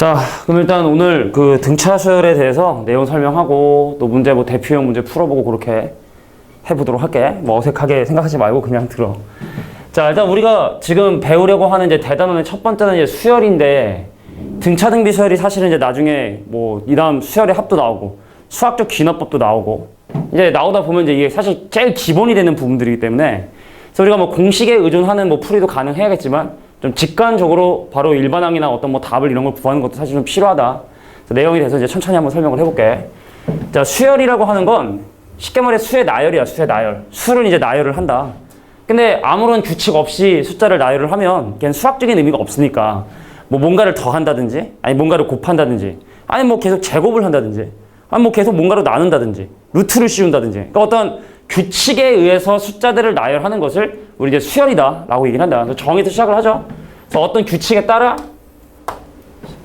자, 그럼 일단 오늘 그 등차 수열에 대해서 내용 설명하고 또 문제 뭐 대표형 문제 풀어보고 그렇게 해보도록 할게. 뭐 어색하게 생각하지 말고 그냥 들어. 자, 일단 우리가 지금 배우려고 하는 이제 대단원의 첫 번째는 이제 수열인데 등차 등비 수열이 사실은 이제 나중에 뭐 이 다음 수열의 합도 나오고 수학적 귀납법도 나오고 이제 나오다 보면 이제 이게 사실 제일 기본이 되는 부분들이기 때문에 그래서 우리가 뭐 공식에 의존하는 뭐 풀이도 가능해야겠지만 좀 직관적으로 바로 일반항이나 어떤 뭐 답을 이런 걸 구하는 것도 사실 좀 필요하다. 그래서 내용에 대해서 이제 천천히 한번 설명을 해볼게. 자, 수열이라고 하는 건 쉽게 말해 수의 나열이야, 수의 나열. 수를 이제 나열을 한다. 근데 아무런 규칙 없이 숫자를 나열을 하면 걔는 수학적인 의미가 없으니까 뭐 뭔가를 더한다든지 아니 뭔가를 곱한다든지 아니 뭐 계속 제곱을 한다든지 아니 뭐 계속 뭔가로 나눈다든지 루트를 씌운다든지 그러니까 어떤 규칙에 의해서 숫자들을 나열하는 것을 우리 이제 수열이다라고 얘기를 한다. 그래서 정의에서 시작을 하죠. 그래서 어떤 규칙에 따라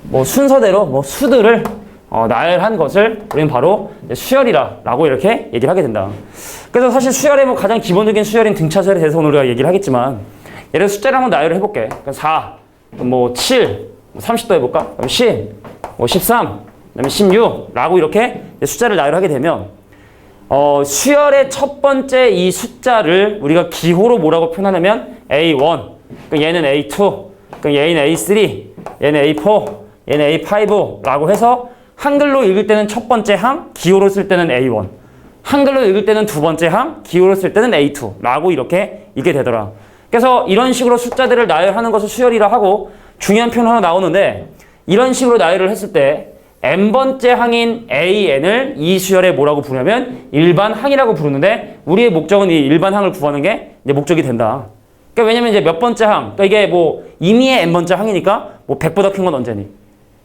뭐 순서대로 뭐 수들을 나열한 것을 우리는 바로 수열이라고 이렇게 얘기를 하게 된다. 그래서 사실 수열의 뭐 가장 기본적인 수열인 등차 수열에 대해서 오늘 우리가 얘기를 하겠지만 예를 들어 숫자를 한번 나열을 해볼게. 그러니까 4, 뭐 7, 30도 해볼까? 그럼 10, 뭐 13, 그다음에 16라고 이렇게 숫자를 나열하게 되면 수열의 첫 번째 이 숫자를 우리가 기호로 뭐라고 표현하냐면 A1, 그럼 얘는 A2, 그럼 얘는 A3, 얘는 A4, 얘는 A5라고 해서 한글로 읽을 때는 첫 번째 항, 기호로 쓸 때는 A1, 한글로 읽을 때는 두 번째 항, 기호로 쓸 때는 A2라고 이렇게 읽게 되더라. 그래서 이런 식으로 숫자들을 나열하는 것을 수열이라 하고 중요한 표현 하나 나오는데 이런 식으로 나열을 했을 때 n번째 항인 AN을 이 수열에 뭐라고 부르냐면 일반항이라고 부르는데 우리의 목적은 이 일반항을 구하는 게 이제 목적이 된다. 그러니까 왜냐면 이제 몇 번째 항, 그러니까 이게 뭐 임의의 n번째 항이니까 뭐 100보다 큰 건 언제니?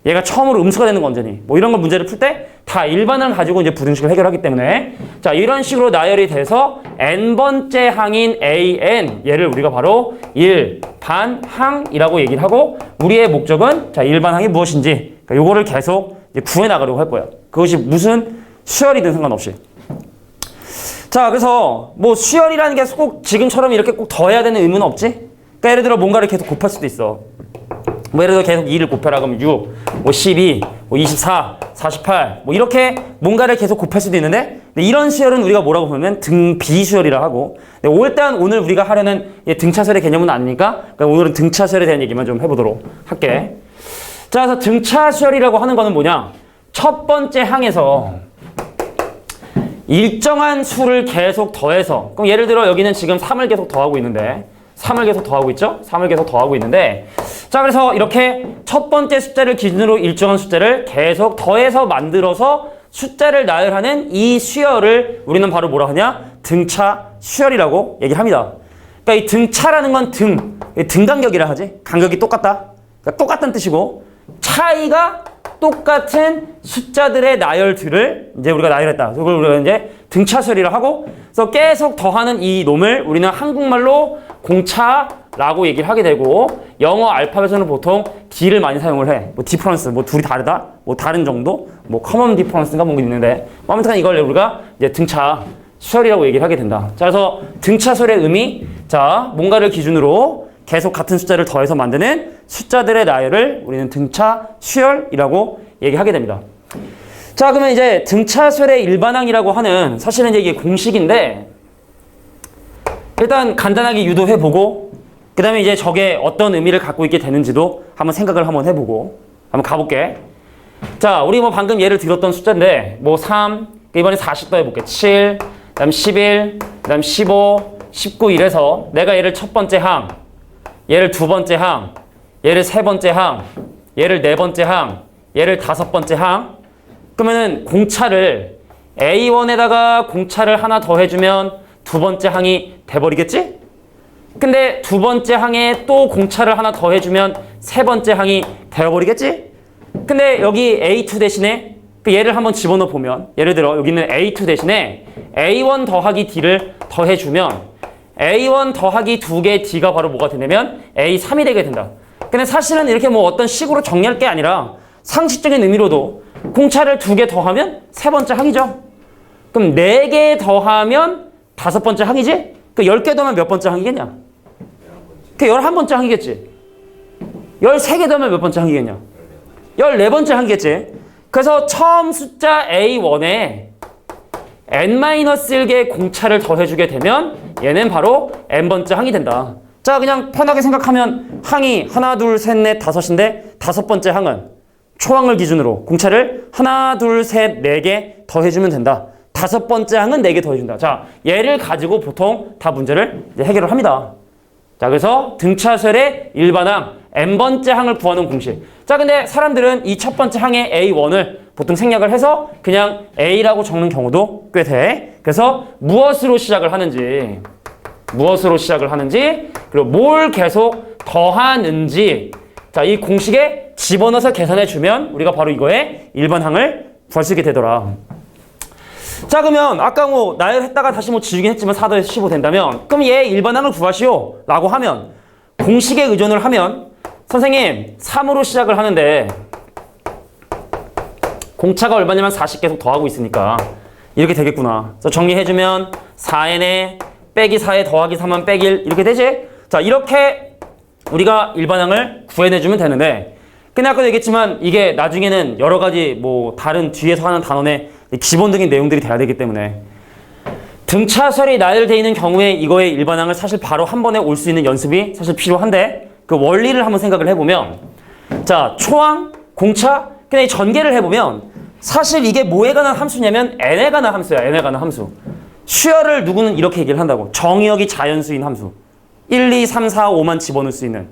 얘가 처음으로 음수가 되는 건 언제니? 뭐 이런 걸 문제를 풀 때 다 일반항을 가지고 이제 부등식을 해결하기 때문에 자, 이런 식으로 나열이 돼서 n번째 항인 AN 얘를 우리가 바로 일반항이라고 얘기를 하고 우리의 목적은 자, 일반항이 무엇인지 그러니까 요거를 계속 이제 구해나가려고 할 거야. 그것이 무슨 수열이든 상관없이. 자, 그래서 뭐 수열이라는 게 꼭 지금처럼 이렇게 꼭 더해야 되는 의무는 없지? 그러니까 예를 들어 뭔가를 계속 곱할 수도 있어. 뭐 예를 들어 계속 2를 곱해라 그러면 6, 뭐 12, 뭐 24, 48 뭐 이렇게 뭔가를 계속 곱할 수도 있는데 근데 이런 수열은 우리가 뭐라고 보면 등비수열이라 하고 근데 일단 오늘 우리가 하려는 등차수열의 개념은 아니니까 그러니까 오늘은 등차수열에 대한 얘기만 좀 해보도록 할게. 자, 그래서 등차 수열이라고 하는 거는 뭐냐? 첫 번째 항에서 일정한 수를 계속 더해서 그럼 예를 들어 여기는 지금 3을 계속 더하고 있는데 3을 계속 더하고 있죠? 3을 계속 더하고 있는데 자, 그래서 이렇게 첫 번째 숫자를 기준으로 일정한 숫자를 계속 더해서 만들어서 숫자를 나열하는 이 수열을 우리는 바로 뭐라 하냐? 등차 수열이라고 얘기합니다. 그러니까 이 등차라는 건 등간격이라 하지? 간격이 똑같다. 그러니까 똑같다는 뜻이고 차이가 똑같은 숫자들의 나열들을 이제 우리가 나열했다. 그걸 우리가 이제 등차수열이라 하고 그래서 계속 더하는 이 놈을 우리는 한국말로 공차라고 얘기를 하게 되고 영어 알파벳에서는 보통 D를 많이 사용을 해. 뭐 디퍼런스, 뭐 둘이 다르다, 뭐 다른 정도, 뭐 커먼 디퍼런스인가 뭔가 있는데 아무튼 이걸 우리가 이제 등차 수열이라고 얘기를 하게 된다. 자, 그래서 등차수열의 의미, 자 뭔가를 기준으로 계속 같은 숫자를 더해서 만드는 숫자들의 나열을 우리는 등차 수열이라고 얘기하게 됩니다. 자, 그러면 이제 등차 수열의 일반항이라고 하는 사실은 이제 이게 공식인데 일단 간단하게 유도해보고 그 다음에 이제 저게 어떤 의미를 갖고 있게 되는지도 한번 생각을 한번 해보고 한번 가볼게. 자, 우리 뭐 방금 예를 들었던 숫자인데 뭐 3, 이번에 40도 해볼게. 7, 그 다음 11, 그 다음 15, 19 이래서 내가 얘를 첫 번째 항 얘를 두 번째 항, 얘를 세 번째 항, 얘를 네 번째 항, 얘를 다섯 번째 항. 그러면은 공차를 A1에다가 공차를 하나 더 해주면 두 번째 항이 돼버리겠지? 근데 두 번째 항에 또 공차를 하나 더 해주면 세 번째 항이 되어버리겠지? 근데 여기 A2 대신에 얘를 한번 집어넣어 보면 예를 들어 여기는 A2 대신에 A1 더하기 D를 더해주면 A1 더하기 2개 D가 바로 뭐가 되냐면 A3이 되게 된다. 근데 사실은 이렇게 뭐 어떤 식으로 정리할 게 아니라 상식적인 의미로도 공차를 2개 더하면 세 번째 항이죠. 그럼 4개 더하면 다섯 번째 항이지? 그 10개 더하면 몇 번째 항이겠냐? 그 11번째 항이겠지. 13개 더하면 몇 번째 항이겠냐? 14번째 항이겠지. 그래서 처음 숫자 A1에 n-1개의 공차를 더해주게 되면 얘는 바로 n번째 항이 된다. 자, 그냥 편하게 생각하면 항이 하나, 둘, 셋, 넷, 다섯인데 다섯 번째 항은 초항을 기준으로 공차를 하나, 둘, 셋, 네 개 더해주면 된다. 다섯 번째 항은 네 개 더해준다. 자, 얘를 가지고 보통 다 문제를 이제 해결을 합니다. 자, 그래서 등차수열의 일반항, n번째 항을 구하는 공식. 자, 근데 사람들은 이 첫 번째 항의 A1을 보통 생략을 해서 그냥 A라고 적는 경우도 꽤 돼. 그래서 무엇으로 시작을 하는지, 그리고 뭘 계속 더하는지, 자, 이 공식에 집어넣어서 계산해주면 우리가 바로 이거의 일반항을 구할 수 있게 되더라. 자, 그러면 아까 뭐 나열했다가 다시 뭐 지우긴 했지만 4더해서 15 된다면 그럼 얘 일반항을 구하시오 라고 하면 공식에 의존을 하면 선생님 3으로 시작을 하는데 공차가 얼마냐면 40 계속 더하고 있으니까 이렇게 되겠구나. 그래서 정리해주면 4n에 빼기 4에 더하기 3은 빼기 1 이렇게 되지? 자, 이렇게 우리가 일반항을 구해내주면 되는데 근데 아까도 얘기했지만 이게 나중에는 여러 가지 뭐 다른 뒤에서 하는 단원의 기본적인 내용들이 돼야 되기 때문에 등차설이 나열되어 있는 경우에 이거의 일반항을 사실 바로 한 번에 올 수 있는 연습이 사실 필요한데 그 원리를 한번 생각을 해보면 자, 초항, 공차, 근데 전개를 해보면 사실 이게 뭐에 관한 함수냐면 n에 관한 함수야. n에 관한 함수. 수열을 누구는 이렇게 얘기를 한다고. 정의역이 자연수인 함수. 1, 2, 3, 4, 5만 집어넣을 수 있는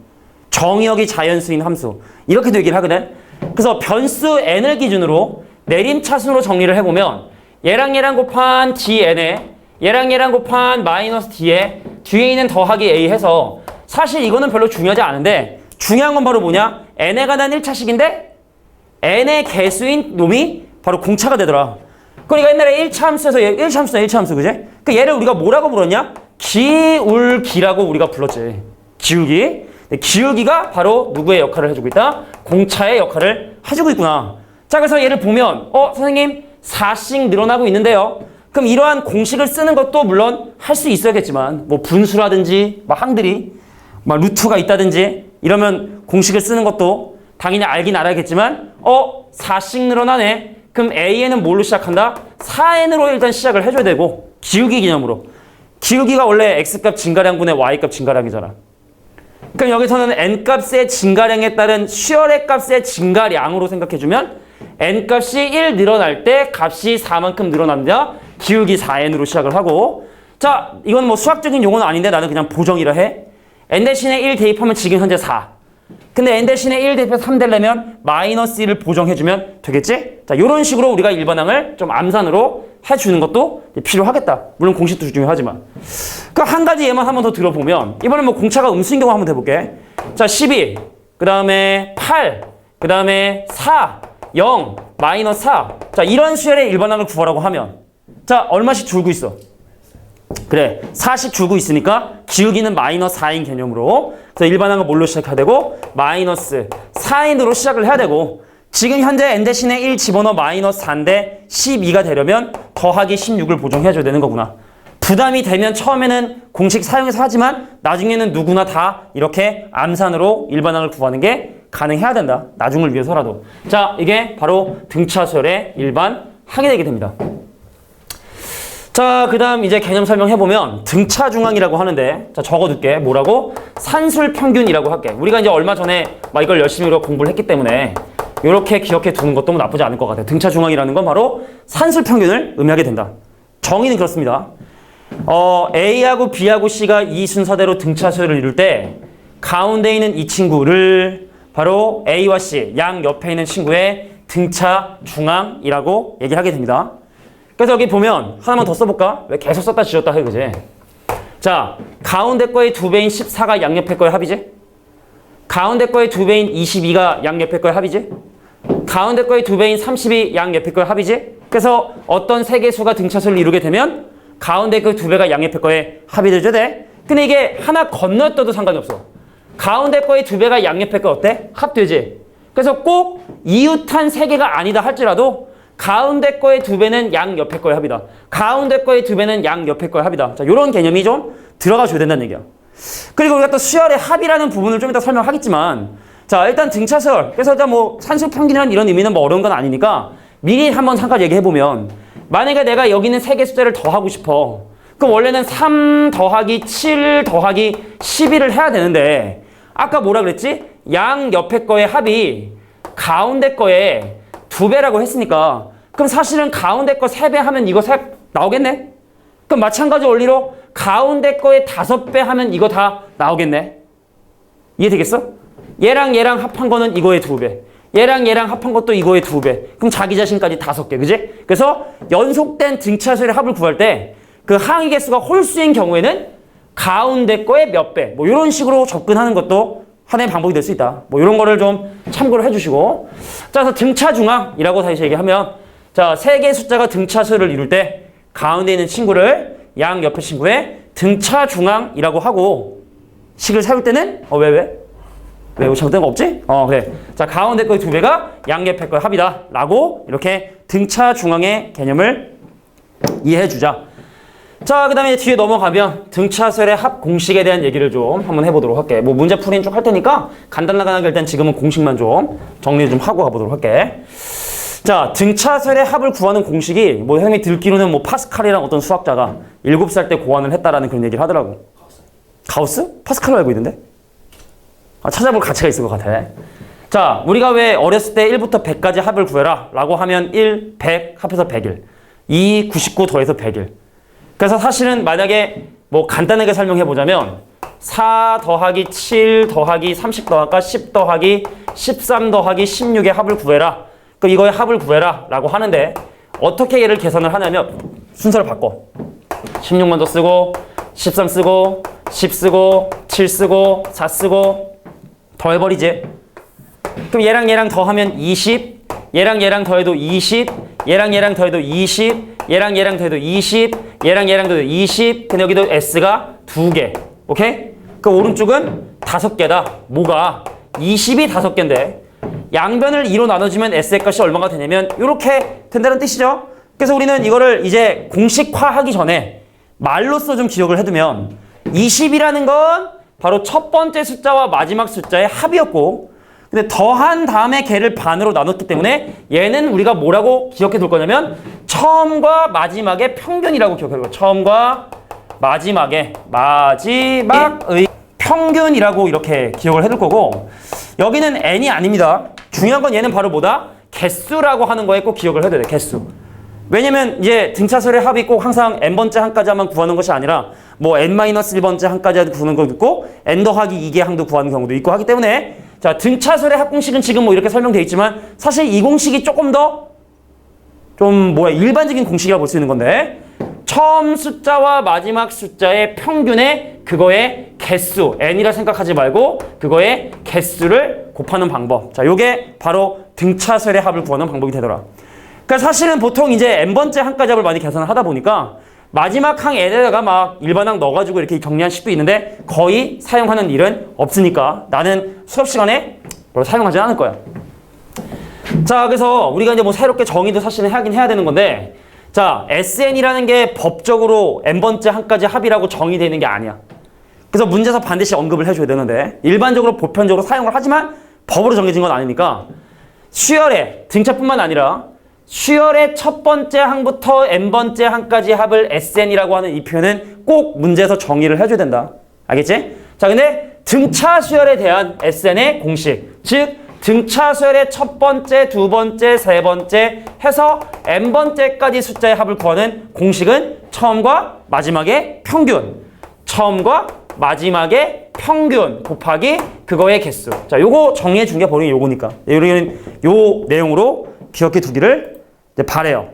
정의역이 자연수인 함수. 이렇게도 얘기를 하거든. 그래서 변수 n을 기준으로 내림차순으로 정리를 해보면 얘랑 곱한 dn에 얘랑 곱한 마이너스 d에 뒤에 있는 더하기 a 해서 사실 이거는 별로 중요하지 않은데 중요한 건 바로 뭐냐? n에 관한 1차식인데 n의 개수인 놈이 바로 공차가 되더라. 그러니까 옛날에 1차 함수에서 1차 함수나 1차 함수 그지? 그 얘를 우리가 뭐라고 불렀냐? 기울기라고 우리가 불렀지. 기울기. 기울기가 바로 누구의 역할을 해주고 있다? 공차의 역할을 해주고 있구나. 자, 그래서 얘를 보면 선생님 4씩 늘어나고 있는데요. 그럼 이러한 공식을 쓰는 것도 물론 할 수 있어야겠지만 뭐 분수라든지 막 항들이 막 루트가 있다든지 이러면 공식을 쓰는 것도 당연히 알긴 알아야겠지만 4씩 늘어나네. 그럼 A에는 뭘로 시작한다? 4n으로 일단 시작을 해줘야 되고 기울기 개념으로. 기울기가 원래 X값 증가량분의 Y값 증가량이잖아. 그럼 여기서는 n값의 증가량에 따른 수열의 값의 증가량으로 생각해주면 n값이 1 늘어날 때 값이 4만큼 늘어납니다. 기울기 4n으로 시작을 하고 자, 이건 뭐 수학적인 용어는 아닌데 나는 그냥 보정이라 해. n 대신에 1 대입하면 지금 현재 4. 근데 n 대신에 1 대입해서 3 되려면 마이너스 1을 보정해주면 되겠지? 자, 이런 식으로 우리가 일반항을 좀 암산으로 해주는 것도 필요하겠다. 물론 공식도 중요하지만. 그 한 가지 예만 한번 더 들어보면 이번엔 뭐 공차가 음수인 경우 한번 해볼게. 자, 12, 그 다음에 8, 그 다음에 4, 0, 마이너스 4. 자, 이런 수열의 일반항을 구하라고 하면 자, 얼마씩 줄고 있어? 그래, 4씩 줄고 있으니까 기울기는 마이너스 4인 개념으로 그래서 일반항은 뭘로 시작해야 되고 마이너스 4인으로 시작을 해야 되고 지금 현재 n 대신에 1 집어넣어 마이너스 4인데 12가 되려면 더하기 16을 보정해줘야 되는 거구나. 부담이 되면 처음에는 공식 사용해서 하지만 나중에는 누구나 다 이렇게 암산으로 일반항을 구하는 게 가능해야 된다. 나중을 위해서라도. 자, 이게 바로 등차수열의 일반항이 되게 됩니다. 자, 그 다음 이제 개념 설명해보면 등차중항이라고 하는데 자, 적어둘게. 뭐라고? 산술평균이라고 할게. 우리가 이제 얼마 전에 막 이걸 열심히 공부를 했기 때문에 이렇게 기억해 두는 것도 뭐 나쁘지 않을 것 같아요. 등차중항이라는 건 바로 산술평균을 의미하게 된다. 정의는 그렇습니다. A하고 B하고 C가 이 순서대로 등차수열을 이룰 때 가운데 있는 이 친구를 바로 A와 C 양 옆에 있는 친구의 등차중항이라고 얘기하게 됩니다. 그래서 여기 보면 하나만 더 써볼까? 왜 계속 썼다 지웠다 해, 그지? 자, 가운데 거의 2배인 14가 양옆에 거의 합이지? 가운데 거의 2배인 22가 양옆에 거의 합이지? 가운데 거의 2배인 30이 양옆에 거의 합이지? 그래서 어떤 세 개수가 등차수를 이루게 되면 가운데 그 2배가 양옆에 거의 합이 되죠, 돼? 근데 이게 하나 건너뛰어도 상관이 없어. 가운데 거의 2배가 양옆에 거 어때? 합되지? 그래서 꼭 이웃한 세 개가 아니다 할지라도 가운데 거의 2배는 양옆에 거의 합이다. 가운데 거의 2배는 양옆에 거의 합이다. 자, 요런 개념이 좀 들어가 줘야 된다는 얘기야. 그리고 우리가 또 수열의 합이라는 부분을 좀 이따 설명하겠지만 자, 일단 등차수열. 그래서 일단 뭐 산수 평균이라는 이런 의미는 뭐 어려운 건 아니니까 미리 한번 잠깐 얘기해보면 만약에 내가 여기 있는 세 개 숫자를 더하고 싶어. 그럼 원래는 3 더하기 7 더하기 12를 해야 되는데 아까 뭐라 그랬지? 양 옆에 거의 합이 가운데 거에 2배라고 했으니까 그럼 사실은 가운데 거 3배 하면 이거 나오겠네? 그럼 마찬가지 원리로 가운데 거에 5배 하면 이거 다 나오겠네? 이해되겠어? 얘랑 얘랑 합한 거는 이거의 2배. 얘랑 얘랑 합한 것도 이거의 2배. 그럼 자기 자신까지 5개, 그지? 그래서 연속된 등차수열의 합을 구할 때 그 항의 개수가 홀수인 경우에는 가운데 거의 몇 배. 뭐 이런 식으로 접근하는 것도 하나의 방법이 될 수 있다. 뭐 이런 거를 좀 참고를 해주시고. 자, 그래서 등차중항이라고 다시 얘기하면 자, 세 개의 숫자가 등차수열을 이룰 때 가운데 있는 친구를 양 옆에 친구의 등차중항이라고 하고 식을 세울 때는 왜 잘못된 거 없지? 그래. 자, 가운데 거의 2배가 양 옆에 거의 합이다. 라고 이렇게 등차중항의 개념을 이해해 주자. 자, 그 다음에 뒤에 넘어가면 등차수열의 합 공식에 대한 얘기를 좀 한번 해보도록 할게. 뭐 문제 풀이는 쭉 할 테니까 간단하게 일단 지금은 공식만 좀 정리 좀 하고 가보도록 할게. 자, 등차수열의 합을 구하는 공식이 뭐 형이 듣기로는 뭐 파스칼이랑 어떤 수학자가 7살 때 고안을 했다라는 그런 얘기를 하더라고. 가우스? 파스칼로 알고 있는데? 찾아볼 가치가 있을 것 같아. 자, 우리가 왜 어렸을 때 1부터 100까지 합을 구해라 라고 하면 1, 100 합해서 100일, 2, 99 더해서 100일. 그래서 사실은 만약에 뭐 간단하게 설명해 보자면 4 더하기 7 더하기 30 더하기 10 더하기 13 더하기 16의 합을 구해라. 그럼 이거의 합을 구해라 라고 하는데 어떻게 얘를 계산을 하냐면 순서를 바꿔. 16 먼저 쓰고 13 쓰고 10 쓰고 7 쓰고 4 쓰고 더해버리지. 그럼 얘랑 얘랑 더하면 20, 얘랑 얘랑 더해도 20, 얘랑 얘랑 더해도 20, 얘랑 얘랑 더해도 20, 얘랑 얘랑 더해도 20. 근데 여기도 S가 2개. 오케이? 그 오른쪽은 5개다. 뭐가? 20이 5개인데 양변을 2로 나눠주면 S의 값이 얼마가 되냐면 이렇게 된다는 뜻이죠. 그래서 우리는 이거를 이제 공식화하기 전에 말로써 좀 기억을 해두면 20이라는 건 바로 첫 번째 숫자와 마지막 숫자의 합이었고 근데 더한 다음에 걔를 반으로 나눴기 때문에 얘는 우리가 뭐라고 기억해 둘 거냐면 처음과 마지막의 평균이라고 기억해 둘 거야. 처음과 마지막의 평균이라고 이렇게 기억을 해둘 거고 여기는 n이 아닙니다. 중요한 건 얘는 바로 뭐다? 개수라고 하는 거에 꼭 기억을 해둬야 돼. 개수. 왜냐면 이제 등차수열의 합이 꼭 항상 n번째 항까지만 구하는 것이 아니라 뭐 n-1번째 항까지 구하는 것도 있고 n 더하기 2개 항도 구하는 경우도 있고 하기 때문에 자, 등차수열의 합 공식은 지금 뭐 이렇게 설명되어 있지만 사실 이 공식이 조금 더 좀 일반적인 공식이라고 볼 수 있는 건데 처음 숫자와 마지막 숫자의 평균에 그거의 개수 n이라 생각하지 말고 그거의 개수를 곱하는 방법. 자, 요게 바로 등차수열의 합을 구하는 방법이 되더라. 그러니까 사실은 보통 이제 n번째 항까지 합을 많이 계산을 하다 보니까 마지막 항 n에다가 막 일반항 넣어가지고 이렇게 정리한 식도 있는데 거의 사용하는 일은 없으니까 나는 수업 시간에 뭘 사용하지 않을 거야. 자, 그래서 우리가 이제 뭐 새롭게 정의도 사실은 하긴 해야 되는 건데 자, SN이라는 게 법적으로 n번째 항까지 합이라고 정의되어 있는 게 아니야. 그래서 문제에서 반드시 언급을 해줘야 되는데 일반적으로 보편적으로 사용을 하지만 법으로 정해진 건 아니니까 수열의 등차뿐만 아니라 수열의 첫 번째 항부터 n번째 항까지 합을 SN이라고 하는 이 표현은 꼭 문제에서 정의를 해줘야 된다. 알겠지? 자, 근데 등차 수열에 대한 SN의 공식, 즉 등차수열의 첫 번째, 두 번째, 세 번째 해서 n번째까지 숫자의 합을 구하는 공식은 처음과 마지막의 평균, 처음과 마지막의 평균 곱하기 그거의 개수. 자, 요거 정리해 준 게 바로 요거니까. 요 내용으로 기억해 두기를 바래요.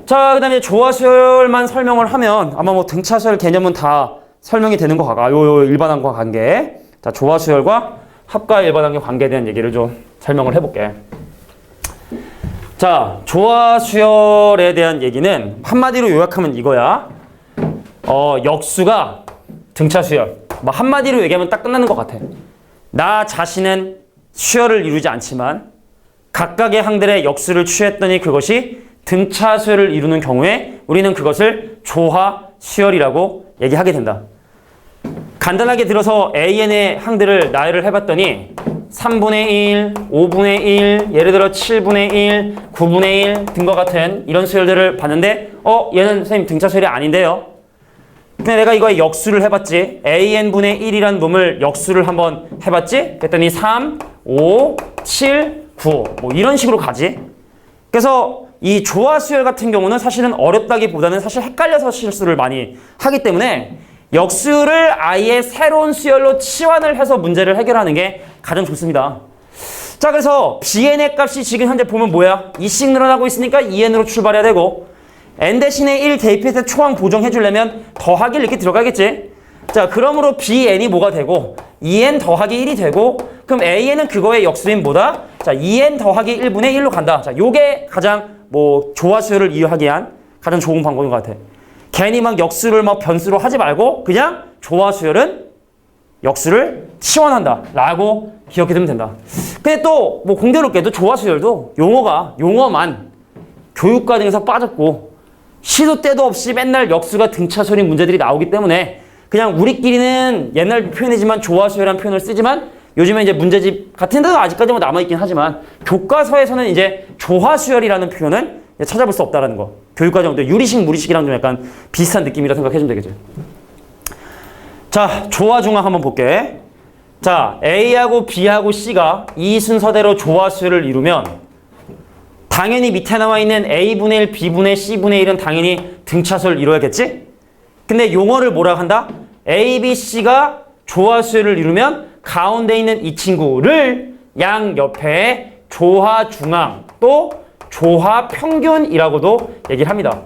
자, 그 다음에 조화수열만 설명을 하면 아마 뭐 등차수열 개념은 다 설명이 되는 것 같아. 요 일반항과 관계. 자, 조화수열과 합과 일반항의 관계에 대한 얘기를 좀 설명을 해볼게. 자, 조화수열에 대한 얘기는 한마디로 요약하면 이거야. 역수가 등차수열. 뭐 한마디로 얘기하면 딱 끝나는 것 같아. 나 자신은 수열을 이루지 않지만 각각의 항들의 역수를 취했더니 그것이 등차수열을 이루는 경우에 우리는 그것을 조화수열이라고 얘기하게 된다. 간단하게 들어서 AN의 항들을 나열을 해봤더니 3분의 1, 5분의 1, 예를 들어 7분의 1, 9분의 1 등과 같은 이런 수열들을 봤는데 얘는 선생님 등차 수열이 아닌데요. 근데 내가 이거에 역수를 해봤지. AN분의 1이라는 놈을 역수를 한번 해봤지. 그랬더니 3, 5, 7, 9 뭐 이런 식으로 가지. 그래서 이 조화 수열 같은 경우는 사실은 어렵다기보다는 사실 헷갈려서 실수를 많이 하기 때문에 역수를 아예 새로운 수열로 치환을 해서 문제를 해결하는 게 가장 좋습니다. 자, 그래서 bn의 값이 지금 현재 보면 뭐야? 2씩 늘어나고 있으니까 2n으로 출발해야 되고 n 대신에 1 대입해서 초항 보정해 주려면 더하기 이렇게 들어가겠지? 자, 그러므로 bn이 뭐가 되고 2n 더하기 1이 되고 그럼 an은 그거의 역수인 뭐다? 자, 2n 더하기 1분의 1로 간다. 자, 요게 가장 조화 수열을 이해하기 위한 가장 좋은 방법인 것 같아. 괜히 막 역수를 막 변수로 하지 말고 그냥 조화 수열은 역수를 치환한다 라고 기억해두면 된다. 근데 또 공교롭게도 조화 수열도 용어만 교육과정에서 빠졌고 시도 때도 없이 맨날 역수가 등차수열인 문제들이 나오기 때문에 그냥 우리끼리는 옛날 표현이지만 조화 수열이라는 표현을 쓰지만 요즘에 이제 문제집 같은 데도 아직까지 남아있긴 하지만 교과서에서는 이제 조화 수열이라는 표현은 찾아볼 수 없다라는 거. 교육과정도 유리식, 무리식이랑 좀 약간 비슷한 느낌이라 생각해주면 되겠죠. 자, 조화 중항 한번 볼게. 자, A하고 B하고 C가 이 순서대로 조화 수열을 이루면 당연히 밑에 나와 있는 A분의 1, B분의 C분의 1은 당연히 등차수열을 이루어야겠지? 근데 용어를 뭐라 한다? A, B, C가 조화 수열을 이루면 가운데 있는 이 친구를 양 옆에 조화 중항 또 조화 평균이라고도 얘기를 합니다.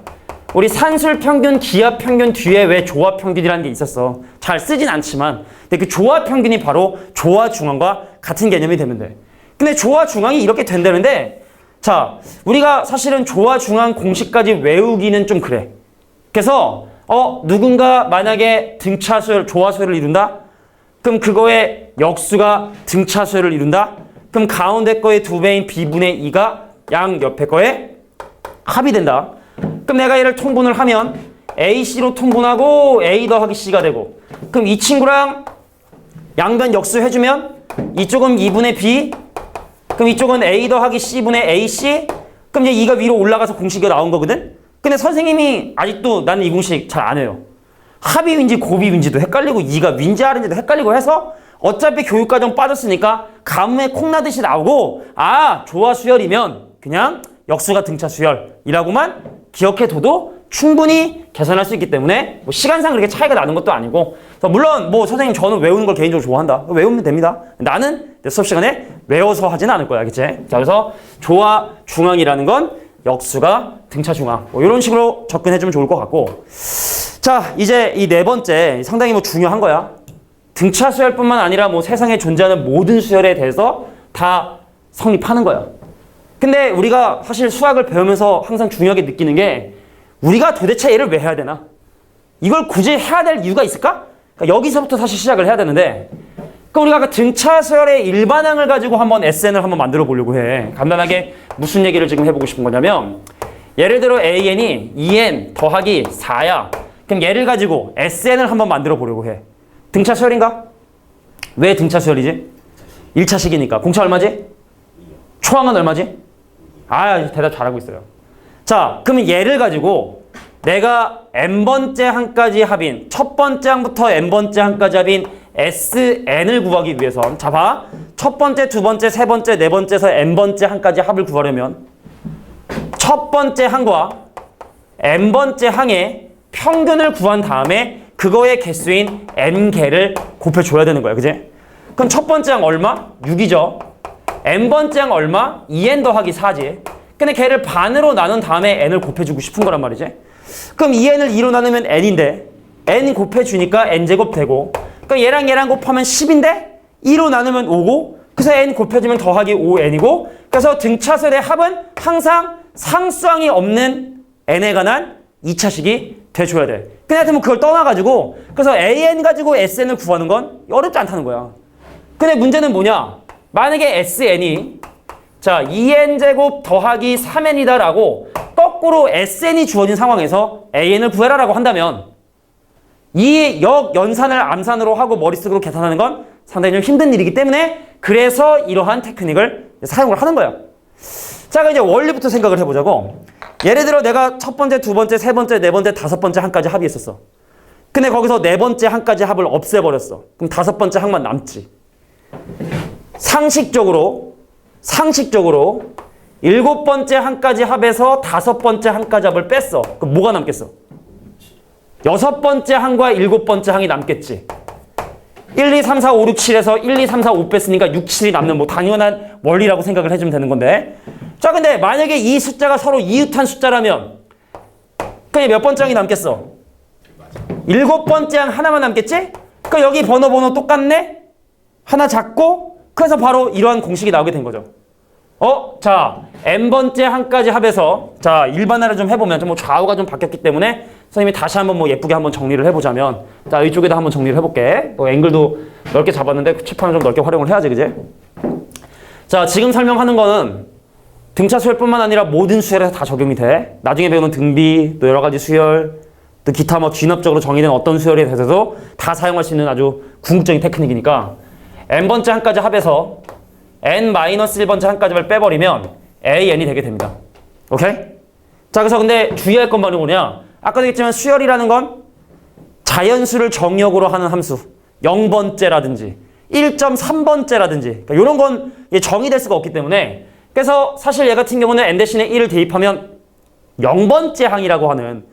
우리 산술 평균, 기하 평균 뒤에 왜 조화 평균이라는 게 있었어. 잘 쓰진 않지만 근데 그 조화 평균이 바로 조화 중항과 같은 개념이 되면 돼. 근데 조화 중항이 이렇게 된다는데 자, 우리가 사실은 조화 중항 공식까지 외우기는 좀 그래. 그래서 누군가 만약에 등차수열, 조화 수열을 이룬다? 그럼 그거의 역수가 등차수열을 이룬다? 그럼 가운데 거의 2배인 b분의 2가 양 옆에 거에 합이 된다. 그럼 내가 얘를 통분을 하면 AC로 통분하고 A 더하기 C가 되고 그럼 이 친구랑 양변 역수 해주면 이쪽은 2분의 B 그럼 이쪽은 A 더하기 C분의 AC 그럼 이제 2가 위로 올라가서 공식이 나온 거거든? 근데 선생님이 아직도 나는 이 공식 잘 안 해요. 합의인지 고비인지도 헷갈리고 2가 윈지 R인지도 헷갈리고 해서 어차피 교육과정 빠졌으니까 가뭄에 콩나듯이 나오고 조화 수열이면 그냥 역수가 등차 수열이라고만 기억해둬도 충분히 계산할 수 있기 때문에 시간상 그렇게 차이가 나는 것도 아니고 물론 선생님 저는 외우는 걸 개인적으로 좋아한다. 외우면 됩니다. 나는 내 수업 시간에 외워서 하지는 않을 거야. 그치? 자, 그래서 조화 중항이라는 건 역수가 등차 중항 이런 식으로 접근해주면 좋을 것 같고 자, 이제 이 네 번째 상당히 중요한 거야. 등차 수열뿐만 아니라 세상에 존재하는 모든 수열에 대해서 다 성립하는 거야. 근데 우리가 사실 수학을 배우면서 항상 중요하게 느끼는 게 우리가 도대체 얘를 왜 해야 되나? 이걸 굳이 해야 될 이유가 있을까? 그러니까 여기서부터 사실 시작을 해야 되는데 그럼 우리가 아까 등차 수열의 일반항을 가지고 한번 SN을 한번 만들어 보려고 해. 간단하게 무슨 얘기를 지금 해보고 싶은 거냐면 예를 들어 AN이 2N 더하기 4야. 그럼 얘를 가지고 SN을 한번 만들어 보려고 해. 등차 수열인가? 왜 등차 수열이지? 1차식이니까. 공차 얼마지? 초항은 얼마지? 대답 잘하고 있어요. 자, 그러면 얘를 가지고 내가 n번째 항까지 합인, 첫 번째 항부터 n번째 항까지 합인 SN을 구하기 위해선 자, 봐. 첫 번째, 두 번째, 세 번째, 네 번째에서 n번째 항까지 합을 구하려면 첫 번째 항과 n번째 항의 평균을 구한 다음에 그거의 개수인 n개를 곱해줘야 되는 거야. 그지? 그럼 첫 번째 항 얼마? 6이죠. n번째 항 얼마? 2n 더하기 4지. 근데 걔를 반으로 나눈 다음에 n을 곱해주고 싶은 거란 말이지. 그럼 2n을 2로 나누면 n인데 n 곱해주니까 n제곱 되고 그러니까 얘랑 곱하면 10인데 2로 나누면 5고 그래서 n 곱해주면 더하기 5n이고 그래서 등차수열의 합은 항상 상수항이 없는 n에 관한 2차식이 돼줘야 돼. 근데 하여튼 그걸 떠나가지고 그래서 an 가지고 sn을 구하는 건 어렵지 않다는 거야. 근데 문제는 뭐냐? 만약에 SN이 자 2n제곱 더하기 3n이다 라고 거꾸로 SN이 주어진 상황에서 AN을 구해라 라고 한다면 이 역연산을 암산으로 하고 머릿속으로 계산하는 건 상당히 좀 힘든 일이기 때문에 그래서 이러한 테크닉을 사용을 하는 거야. 자, 그럼 이제 원리부터 생각을 해보자고. 예를 들어 내가 첫 번째, 두 번째, 세 번째, 네 번째, 다섯 번째 항까지 합의했었어. 근데 거기서 네 번째 항까지 합을 없애버렸어. 그럼 다섯 번째 항만 남지. 상식적으로 일곱 번째 항까지 합해서 다섯 번째 항까지 합을 뺐어. 그럼 뭐가 남겠어? 여섯 번째 항과 일곱 번째 항이 남겠지. 1, 2, 3, 4, 5, 6, 7에서 1, 2, 3, 4, 5 뺐으니까 6, 7이 남는 뭐 당연한 원리라고 생각을 해주면 되는 건데. 자, 근데 만약에 이 숫자가 서로 이웃한 숫자라면 그냥 몇 번째 항이 남겠어? 일곱 번째 항 하나만 남겠지? 그러니까 여기 번호 똑같네? 하나 작고 그래서 바로 이러한 공식이 나오게 된 거죠. 자, n번째 항까지 합해서 자, 일반화를 좀 해보면 좀 뭐 좌우가 좀 바뀌었기 때문에 선생님이 다시 한번 뭐 예쁘게 한번 정리를 해보자면 자, 이쪽에다 한번 정리를 해볼게. 앵글도 넓게 잡았는데 칠판을 좀 넓게 활용을 해야지, 그지? 자, 지금 설명하는 거는 등차 수열뿐만 아니라 모든 수열에서 다 적용이 돼. 나중에 배우는 등비, 또 여러 가지 수열, 또 기타 뭐 귀납적으로 정의된 어떤 수열에 대해서도 다 사용할 수 있는 아주 궁극적인 테크닉이니까 n번째 항까지 합해서 n-1번째 항까지를 빼버리면 an이 되게 됩니다. 오케이? 자, 그래서 근데 주의할 건 뭐냐? 아까도 얘기했지만 수열이라는 건 자연수를 정역으로 하는 함수 0번째라든지 1.3번째라든지 그러니까 이런 건 정의될 수가 없기 때문에 그래서 사실 얘 같은 경우는 n 대신에 1을 대입하면 0번째 항이라고 하는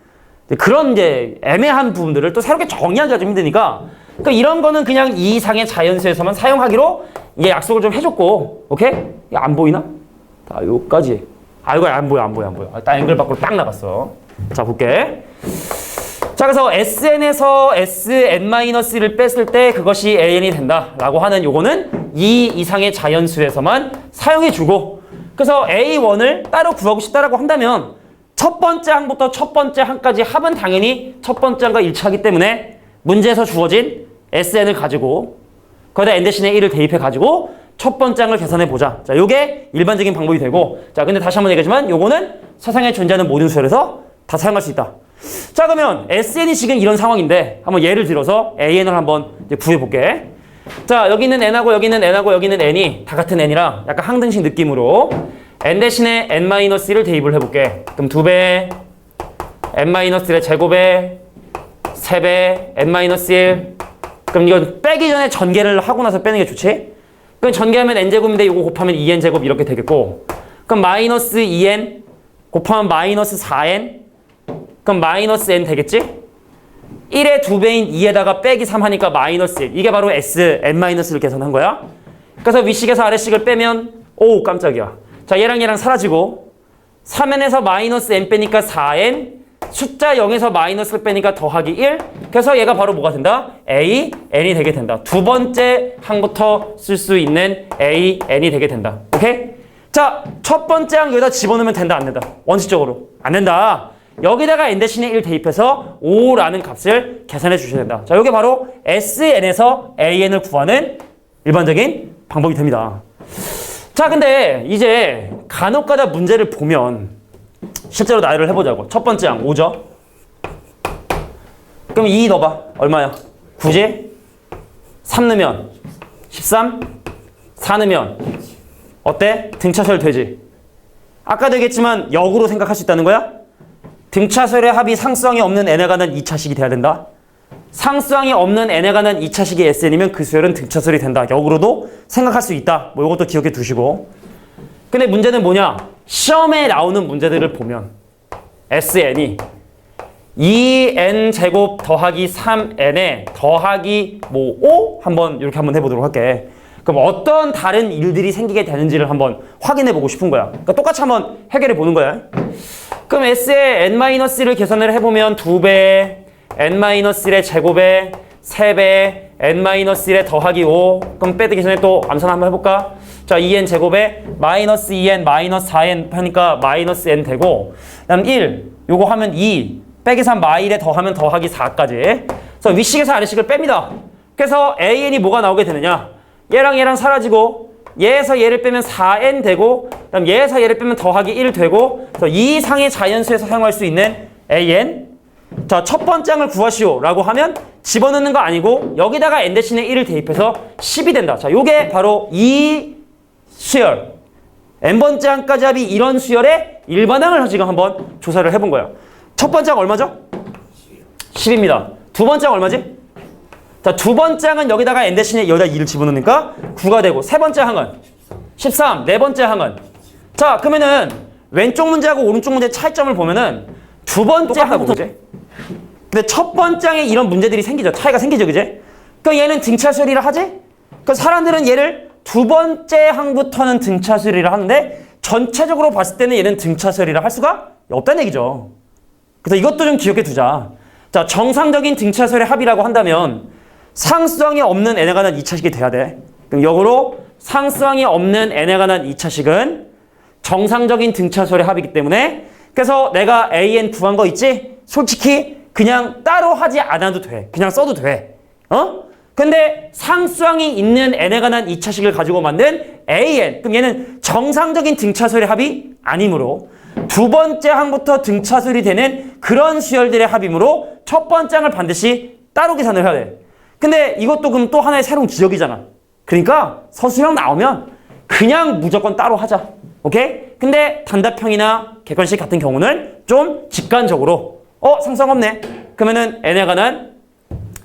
그런 이제 애매한 부분들을 또 새롭게 정의하기가 좀 힘드니까 그러니까 이런 거는 그냥 이 이상의 자연수에서만 사용하기로 이게 약속을 좀 해줬고, 오케이? 안 보이나? 자, 요까지. 이거 안 보여. 딱 앵글 밖으로 딱 나갔어. 자, 볼게. 자, 그래서 SN에서 SN-1을 뺐을 때 그것이 AN이 된다라고 하는 요거는 이 이상의 자연수에서만 사용해주고, 그래서 A1을 따로 구하고 싶다라고 한다면 첫 번째 항부터 첫 번째 항까지 합은 당연히 첫 번째 항과 일치하기 때문에 문제에서 주어진 SN을 가지고 거기다 n 대신에 1을 대입해가지고 첫 번째 항을 계산해보자. 자, 요게 일반적인 방법이 되고 자, 근데 다시 한번 얘기하지만 요거는 세상에 존재하는 모든 수열에서 다 사용할 수 있다. 자, 그러면 SN이 지금 이런 상황인데 한번 예를 들어서 AN을 한번 이제 구해볼게. 자, 여기 있는 N하고 여기 있는 N하고 여기 있는 N이 다 같은 N이라 약간 항등식 느낌으로 N 대신에 N-1을 대입을 해볼게. 그럼 2배 N-1의 제곱에 3배 N-1 그럼 이건 빼기 전에 전개를 하고 나서 빼는 게 좋지? 그럼 전개하면 n제곱인데 이거 곱하면 2n제곱 이렇게 되겠고 그럼 마이너스 2n 곱하면 마이너스 4n 그럼 마이너스 n 되겠지? 1의 2배인 2에다가 빼기 3 하니까 마이너스 1 이게 바로 n-를 계산한 거야. 그래서 위식에서 아래식을 빼면 오 깜짝이야. 자, 얘랑 사라지고 3n에서 마이너스 n 빼니까 4n 숫자 0에서 마이너스를 빼니까 더하기 1 그래서 얘가 바로 뭐가 된다? A, N이 되게 된다. 두 번째 항부터 쓸 수 있는 A, N이 되게 된다. 오케이? 자, 첫 번째 항 여기다 집어넣으면 된다 안 된다? 원칙적으로 안 된다. 여기다가 N 대신에 1 대입해서 5라는 값을 계산해 주셔야 된다. 자, 이게 바로 SN에서 AN을 구하는 일반적인 방법이 됩니다. 자, 근데 이제 간혹가다 문제를 보면 실제로 나열을 해보자고. 첫 번째 항 5죠. 그럼 2 넣어봐. 얼마야? 9지? 3 넣으면 13? 4 넣으면 어때? 등차수열 되지? 아까도 얘기했지만 역으로 생각할 수 있다는 거야? 등차수열의 합이 상수항이 없는 n에 관한 2차식이 돼야 된다. 상수항이 없는 n에 관한 2차식이 SN이면 그 수열은 등차수열이 된다. 역으로도 생각할 수 있다. 뭐 이것도 기억해 두시고. 근데 문제는 뭐냐? 시험에 나오는 문제들을 보면 SN이 2n제곱 더하기 3n에 더하기 뭐 5? 한번 이렇게 한번 해보도록 할게. 그럼 어떤 다른 일들이 생기게 되는지를 한번 확인해 보고 싶은 거야. 그러니까 똑같이 한번 해결해 보는 거야. 그럼 S의 n-를 계산을 해보면 2배 n-1의 제곱에 3배 n-1에 더하기 5 그럼 빼기 전에 또 암산 한번 해볼까? 자, 2n 제곱에 마이너스 2n 마이너스 4n 하니까 마이너스 n 되고 그다음 1 요거 하면 2 빼기 3 마일에 더하면 더하기 4까지 그래서 위식에서 아래식을 뺍니다. 그래서 an이 뭐가 나오게 되느냐? 얘랑 사라지고 얘에서 얘를 빼면 4n 되고 그다음 얘에서 얘를 빼면 더하기 1 되고 그래서 이 이상의 자연수에서 사용할 수 있는 an 자, 첫 번째 항을 구하시오 라고 하면 집어넣는 거 아니고 여기다가 n 대신에 1을 대입해서 10이 된다. 자, 요게 바로 이 수열. n번째 항까지 합이 이런 수열의 일반항을 지금 한번 조사를 해본 거예요. 첫 번째 항 얼마죠? 10입니다. 두 번째 항 얼마지? 자, 두 번째 항은 여기다가 n 대신에 여기다 2를 집어넣으니까 9가 되고 세 번째 항은 13, 네 번째 항은 자, 그러면은 왼쪽 문제하고 오른쪽 문제의 차이점을 보면은 두 번째 항부터 근데 첫 번째 항에 이런 문제들이 생기죠. 차이가 생기죠. 그제? 그럼 얘는 등차 수열이라 하지? 그 사람들은 얘를 두 번째 항부터는 등차 수열이라 하는데 전체적으로 봤을 때는 얘는 등차 수열이라 할 수가 없다는 얘기죠. 그래서 이것도 좀 기억해 두자. 자, 정상적인 등차 수열의 합이라고 한다면 상수항이 없는 n에 관한 2차식이 돼야 돼. 그럼 역으로 상수항이 없는 n에 관한 2차식은 정상적인 등차 수열의 합이기 때문에 그래서 내가 an 구한 거 있지? 솔직히 그냥 따로 하지 않아도 돼. 그냥 써도 돼. 근데 상수항이 있는 n에 관한 2차식을 가지고 만든 an. 그럼 얘는 정상적인 등차수열의 합이 아니므로 두 번째 항부터 등차수열이 되는 그런 수열들의 합이므로 첫 번째 항을 반드시 따로 계산을 해야 돼. 근데 이것도 그럼 또 하나의 새로운 지적이잖아. 그러니까 서술형 나오면 그냥 무조건 따로 하자. 오케이? 근데 단답형이나 객관식 같은 경우는 좀 직관적으로 상수항 없네. 그러면은 n에 관한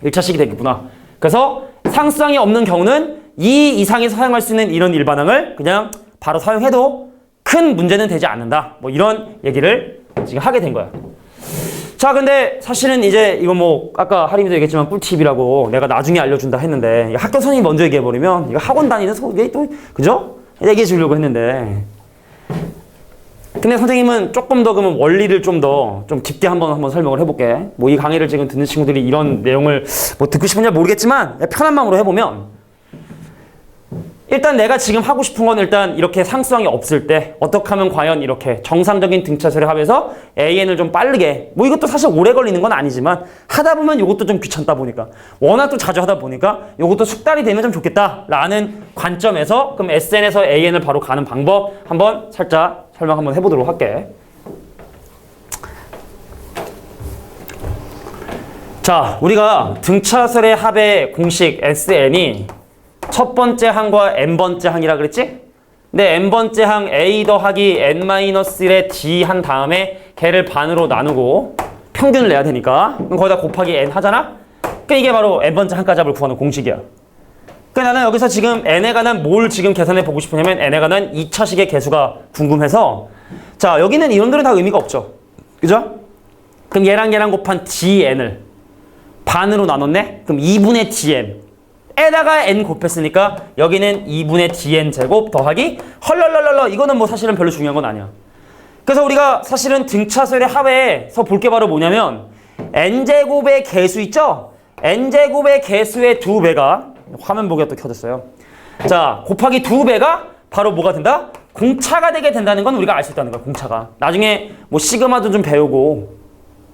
1차식이 되겠구나. 그래서 상수항이 없는 경우는 이 이상에서 사용할 수 있는 이런 일반항을 그냥 바로 사용해도 큰 문제는 되지 않는다. 뭐 이런 얘기를 지금 하게 된 거야. 자, 근데 사실은 이제 이거 뭐 아까 하림이도 얘기했지만 꿀팁이라고 내가 나중에 알려준다 했는데 학교 선생님이 먼저 얘기해버리면 이거 학원 다니는 소리 또 그죠? 얘기해 주려고 했는데 근데 선생님은 조금 더 그러면 원리를 좀 깊게 한번 설명을 해볼게. 뭐 이 강의를 지금 듣는 친구들이 이런 내용을 뭐 듣고 싶은지 모르겠지만 편한 마음으로 해보면 일단 내가 지금 하고 싶은 건 일단 이렇게 상수항이 없을 때 어떻게 하면 과연 이렇게 정상적인 등차수열의 합에서 AN을 좀 빠르게 뭐 이것도 사실 오래 걸리는 건 아니지만 하다 보면 이것도 좀 귀찮다 보니까 워낙 또 자주 하다 보니까 이것도 숙달이 되면 좀 좋겠다라는 관점에서 그럼 SN에서 AN을 바로 가는 방법 한번 살짝 설명 한번 해보도록 할게. 자, 우리가 등차수열의 합의 공식 SN이 첫 번째 항과 n번째 항이라 그랬지? 근데 n번째 항 a 더하기 n-1의 d 한 다음에 걔를 반으로 나누고 평균을 내야 되니까 그럼 거기다 곱하기 n 하잖아? 그러니까 이게 바로 n번째 항까지 합을 구하는 공식이야. 그러니까 나는 여기서 지금 n에 관한 뭘 지금 계산해 보고 싶으냐면 n에 관한 2차식의 개수가 궁금해서 자, 여기는 이론들은 다 의미가 없죠. 그죠? 그럼 얘랑 곱한 dn을 반으로 나눴네? 그럼 2분의 dn 에다가 n 곱했으니까 여기는 2분의 dn 제곱 더하기 헐랄랄랄라 이거는 뭐 사실은 별로 중요한 건 아니야. 그래서 우리가 사실은 등차수열의 합에서 볼 게 바로 뭐냐면 n제곱의 개수 있죠? n제곱의 개수의 2배가 화면 보기가 또 켜졌어요. 자, 곱하기 2배가 바로 뭐가 된다? 공차가 되게 된다는 건 우리가 알 수 있다는 거야. 공차가. 나중에 뭐 시그마도 좀 배우고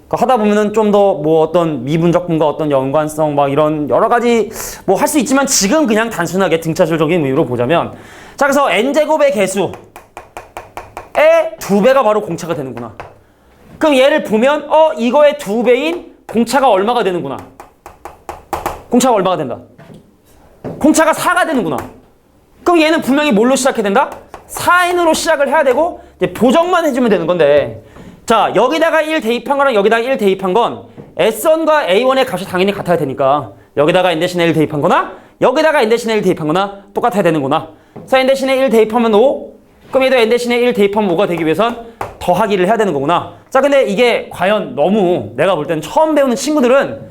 하다 보면은 좀 더 뭐 어떤 미분적분과 어떤 연관성 막 이런 여러 가지 뭐 할 수 있지만 지금 그냥 단순하게 등차수열적인 의미로 보자면 자, 그래서 n제곱의 개수의 2배가 바로 공차가 되는구나. 그럼 얘를 보면 이거의 2배인 공차가 얼마가 되는구나. 공차가 얼마가 된다. 공차가 4가 되는구나. 그럼 얘는 분명히 뭘로 시작해야 된다? 4n으로 시작을 해야 되고 이제 보정만 해주면 되는 건데 자, 여기다가 1 대입한 거랑 여기다가 1 대입한 건 S1과 A1의 값이 당연히 같아야 되니까 여기다가 n 대신에 1 대입한 거나 여기다가 n 대신에 1 대입한 거나 똑같아야 되는구나. 그래서 n 대신에 1 대입하면 5. 그럼 얘도 n 대신에 1 대입하면 5가 되기 위해선 더하기를 해야 되는 거구나. 자, 근데 이게 과연 너무 내가 볼 때는 처음 배우는 친구들은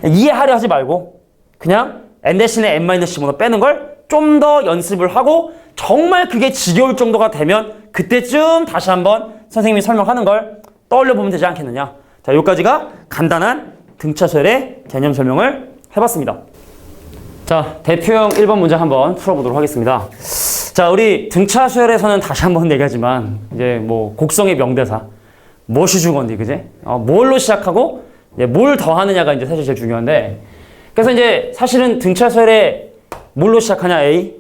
이해하려 하지 말고 그냥 n 대신에 n-15로 빼는 걸 좀 더 연습을 하고 정말 그게 지겨울 정도가 되면 그때쯤 다시 한번 선생님이 설명하는 걸 떠올려 보면 되지 않겠느냐. 자, 여기까지가 간단한 등차수열의 개념 설명을 해봤습니다. 자, 대표형 1번 문제 한번 풀어보도록 하겠습니다. 자, 우리 등차수열에서는 다시 한번 얘기하지만 이제 뭐 곡성의 명대사 무엇이 중요한데, 그지? 뭘로 시작하고 이제 뭘 더하느냐가 이제 사실 제일 중요한데 그래서 이제 사실은 등차수열에 뭘로 시작하냐 A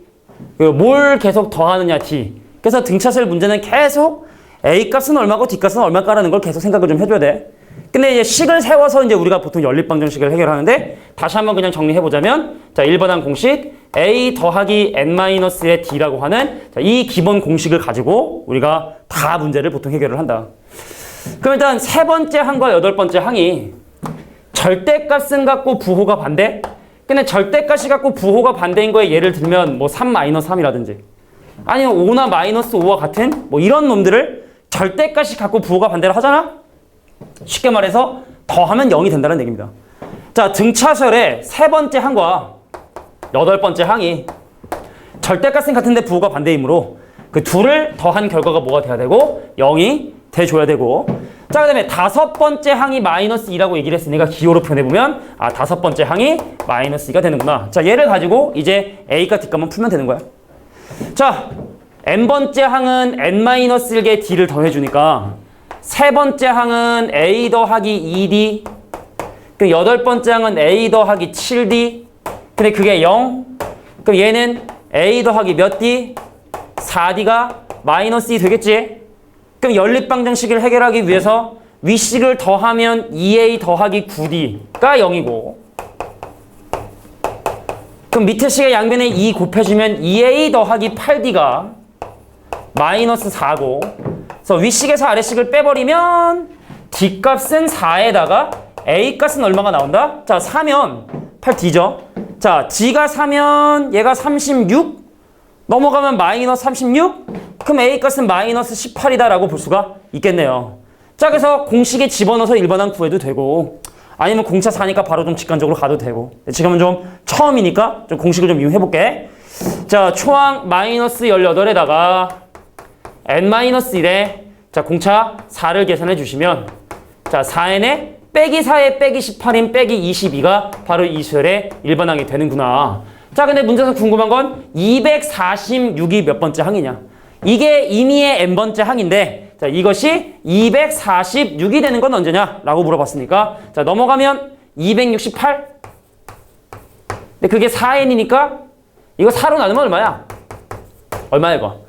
그리고 뭘 계속 더하느냐 D. 그래서 등차수열 문제는 계속 A 값은 얼마고 D 값은 얼마까라는 걸 계속 생각을 좀 해줘야 돼. 근데 이제 식을 세워서 이제 우리가 보통 연립방정식을 해결하는데 다시 한번 그냥 정리해보자면 자, 1번항 공식 a 더하기 n-의 d라고 하는 자, 이 기본 공식을 가지고 우리가 다 문제를 보통 해결을 한다. 그럼 일단 세 번째 항과 여덟 번째 항이 절대값은 같고 부호가 반대? 근데 절대값이 같고 부호가 반대인 거에 예를 들면 뭐 3-3이라든지 아니면 5나 마이너스 5와 같은 뭐 이런 놈들을 절대값이 같고 부호가 반대를 하잖아? 쉽게 말해서 더하면 0이 된다는 얘기입니다. 자, 등차수열의 세 번째 항과 여덟 번째 항이 절대값은 같은데 부호가 반대이므로 그 둘을 더한 결과가 뭐가 돼야 되고 0이 돼줘야 되고 자, 그 다음에 다섯 번째 항이 마이너스 2라고 얘기를 했으니까 기호로 표현해보면 아, 다섯 번째 항이 마이너스 2가 되는구나. 자, 얘를 가지고 이제 A과 D값만 풀면 되는 거야. 자, n번째 항은 n-1개 D를 더해주니까 세 번째 항은 A 더하기 2D 그 여덟 번째 항은 A 더하기 7D 근데 그게 0 그럼 얘는 A 더하기 몇 D? 4D가 마이너스 2 되겠지? 그럼 연립방정식을 해결하기 위해서 위식을 더하면 2A 더하기 9D가 0이고 그럼 밑에 식의 양변에 2 곱해주면 2A 더하기 8D가 마이너스 4고 그래서 위식에서 아래식을 빼버리면 D값은 4에다가 A값은 얼마가 나온다? 자, 4면 8D죠. 자, G가 4면 얘가 36 넘어가면 마이너스 36 그럼 A값은 마이너스 18이다 라고 볼 수가 있겠네요. 자, 그래서 공식에 집어넣어서 일반항 구해도 되고 아니면 공차 4니까 바로 좀 직관적으로 가도 되고 지금은 좀 처음이니까 좀 공식을 좀 이용해볼게. 자, 초항 마이너스 18에다가 n-1에 자, 공차 4를 계산해 주시면 자, 4n에 빼기 4에 빼기 18인 빼기 22가 바로 이 수열의 일반항이 되는구나. 자, 근데 문제에서 궁금한 건 246이 몇 번째 항이냐? 이게 임의의 n번째 항인데 자, 이것이 246이 되는 건 언제냐? 라고 물어봤으니까 자, 넘어가면 268 근데 그게 4n이니까 이거 4로 나누면 얼마야? 얼마야 이거?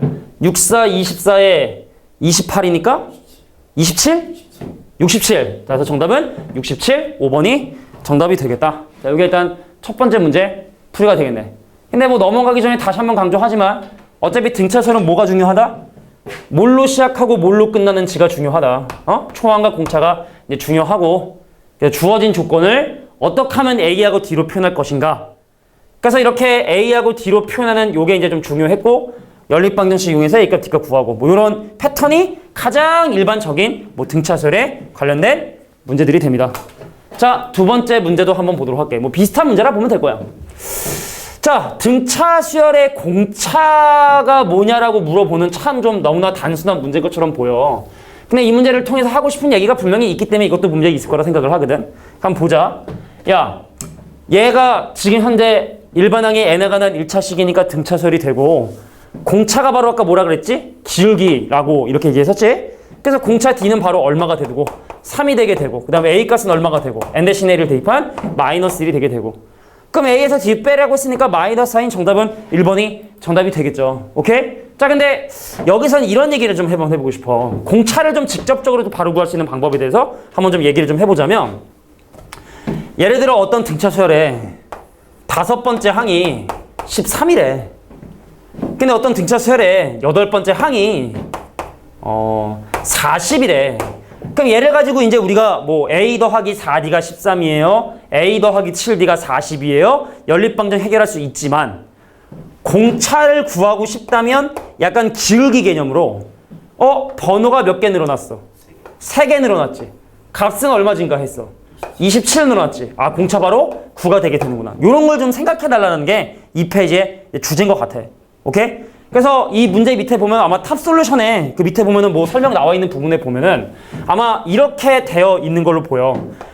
6, 4, 24에 28이니까 27? 67. 자, 그래서 정답은 67, 5번이 정답이 되겠다. 자, 이게 일단 첫 번째 문제 풀이가 되겠네. 근데 뭐 넘어가기 전에 다시 한번 강조하지만 어차피 등차설은 뭐가 중요하다? 뭘로 시작하고 뭘로 끝나는 지가 중요하다. 초항과 공차가 이제 중요하고 주어진 조건을 어떻게 하면 A하고 D로 표현할 것인가. 그래서 이렇게 A하고 D로 표현하는 요게 이제 좀 중요했고 연립방정식 이용해서 A값 D값 구하고 뭐 이런 패턴이 가장 일반적인 뭐 등차설에 관련된 문제들이 됩니다. 자, 두 번째 문제도 한번 보도록 할게요. 뭐 비슷한 문제라 보면 될 거야. 자, 등차 수열의 공차가 뭐냐라고 물어보는 참 좀 너무나 단순한 문제인 것처럼 보여. 근데 이 문제를 통해서 하고 싶은 얘기가 분명히 있기 때문에 이것도 문제가 있을 거라 생각을 하거든. 한번 보자. 야, 얘가 지금 현재 일반항의 n에 관한 1차식이니까 등차 수열이 되고 공차가 바로 아까 뭐라 그랬지? 기울기라고 이렇게 얘기했었지? 그래서 공차 D는 바로 얼마가 되고 3이 되게 되고 그 다음에 A값은 얼마가 되고 n 대신에 1을 대입한 마이너스 1이 되게 되고 그럼 A에서 D 빼라고 했으니까 마이너스 4인 정답은 1번이 정답이 되겠죠. 오케이? 자, 근데 여기서는 이런 얘기를 좀 해보고 싶어. 공차를 좀 직접적으로 바로 구할 수 있는 방법에 대해서 한번 좀 얘기를 좀 해보자면 예를 들어 어떤 등차 수열에 다섯 번째 항이 13이래. 근데 어떤 등차 수열에 여덟 번째 항이 40이래. 그럼 얘를 가지고 이제 우리가 뭐 A 더하기 4D가 13이에요. A 더하기 7D가 40이에요. 연립방정 해결할 수 있지만 공차를 구하고 싶다면 약간 기울기 개념으로 번호가 몇 개 늘어났어? 3개 늘어났지. 값은 얼마 증가했어? 27 늘어났지. 아, 공차 바로 9가 되게 되는구나. 이런 걸 좀 생각해 달라는 게 이 페이지의 주제인 것 같아. 오케이? 그래서 이 문제 밑에 보면 아마 탑 솔루션에 그 밑에 보면은 뭐 설명 나와 있는 부분에 보면은 아마 이렇게 되어 있는 걸로 보여.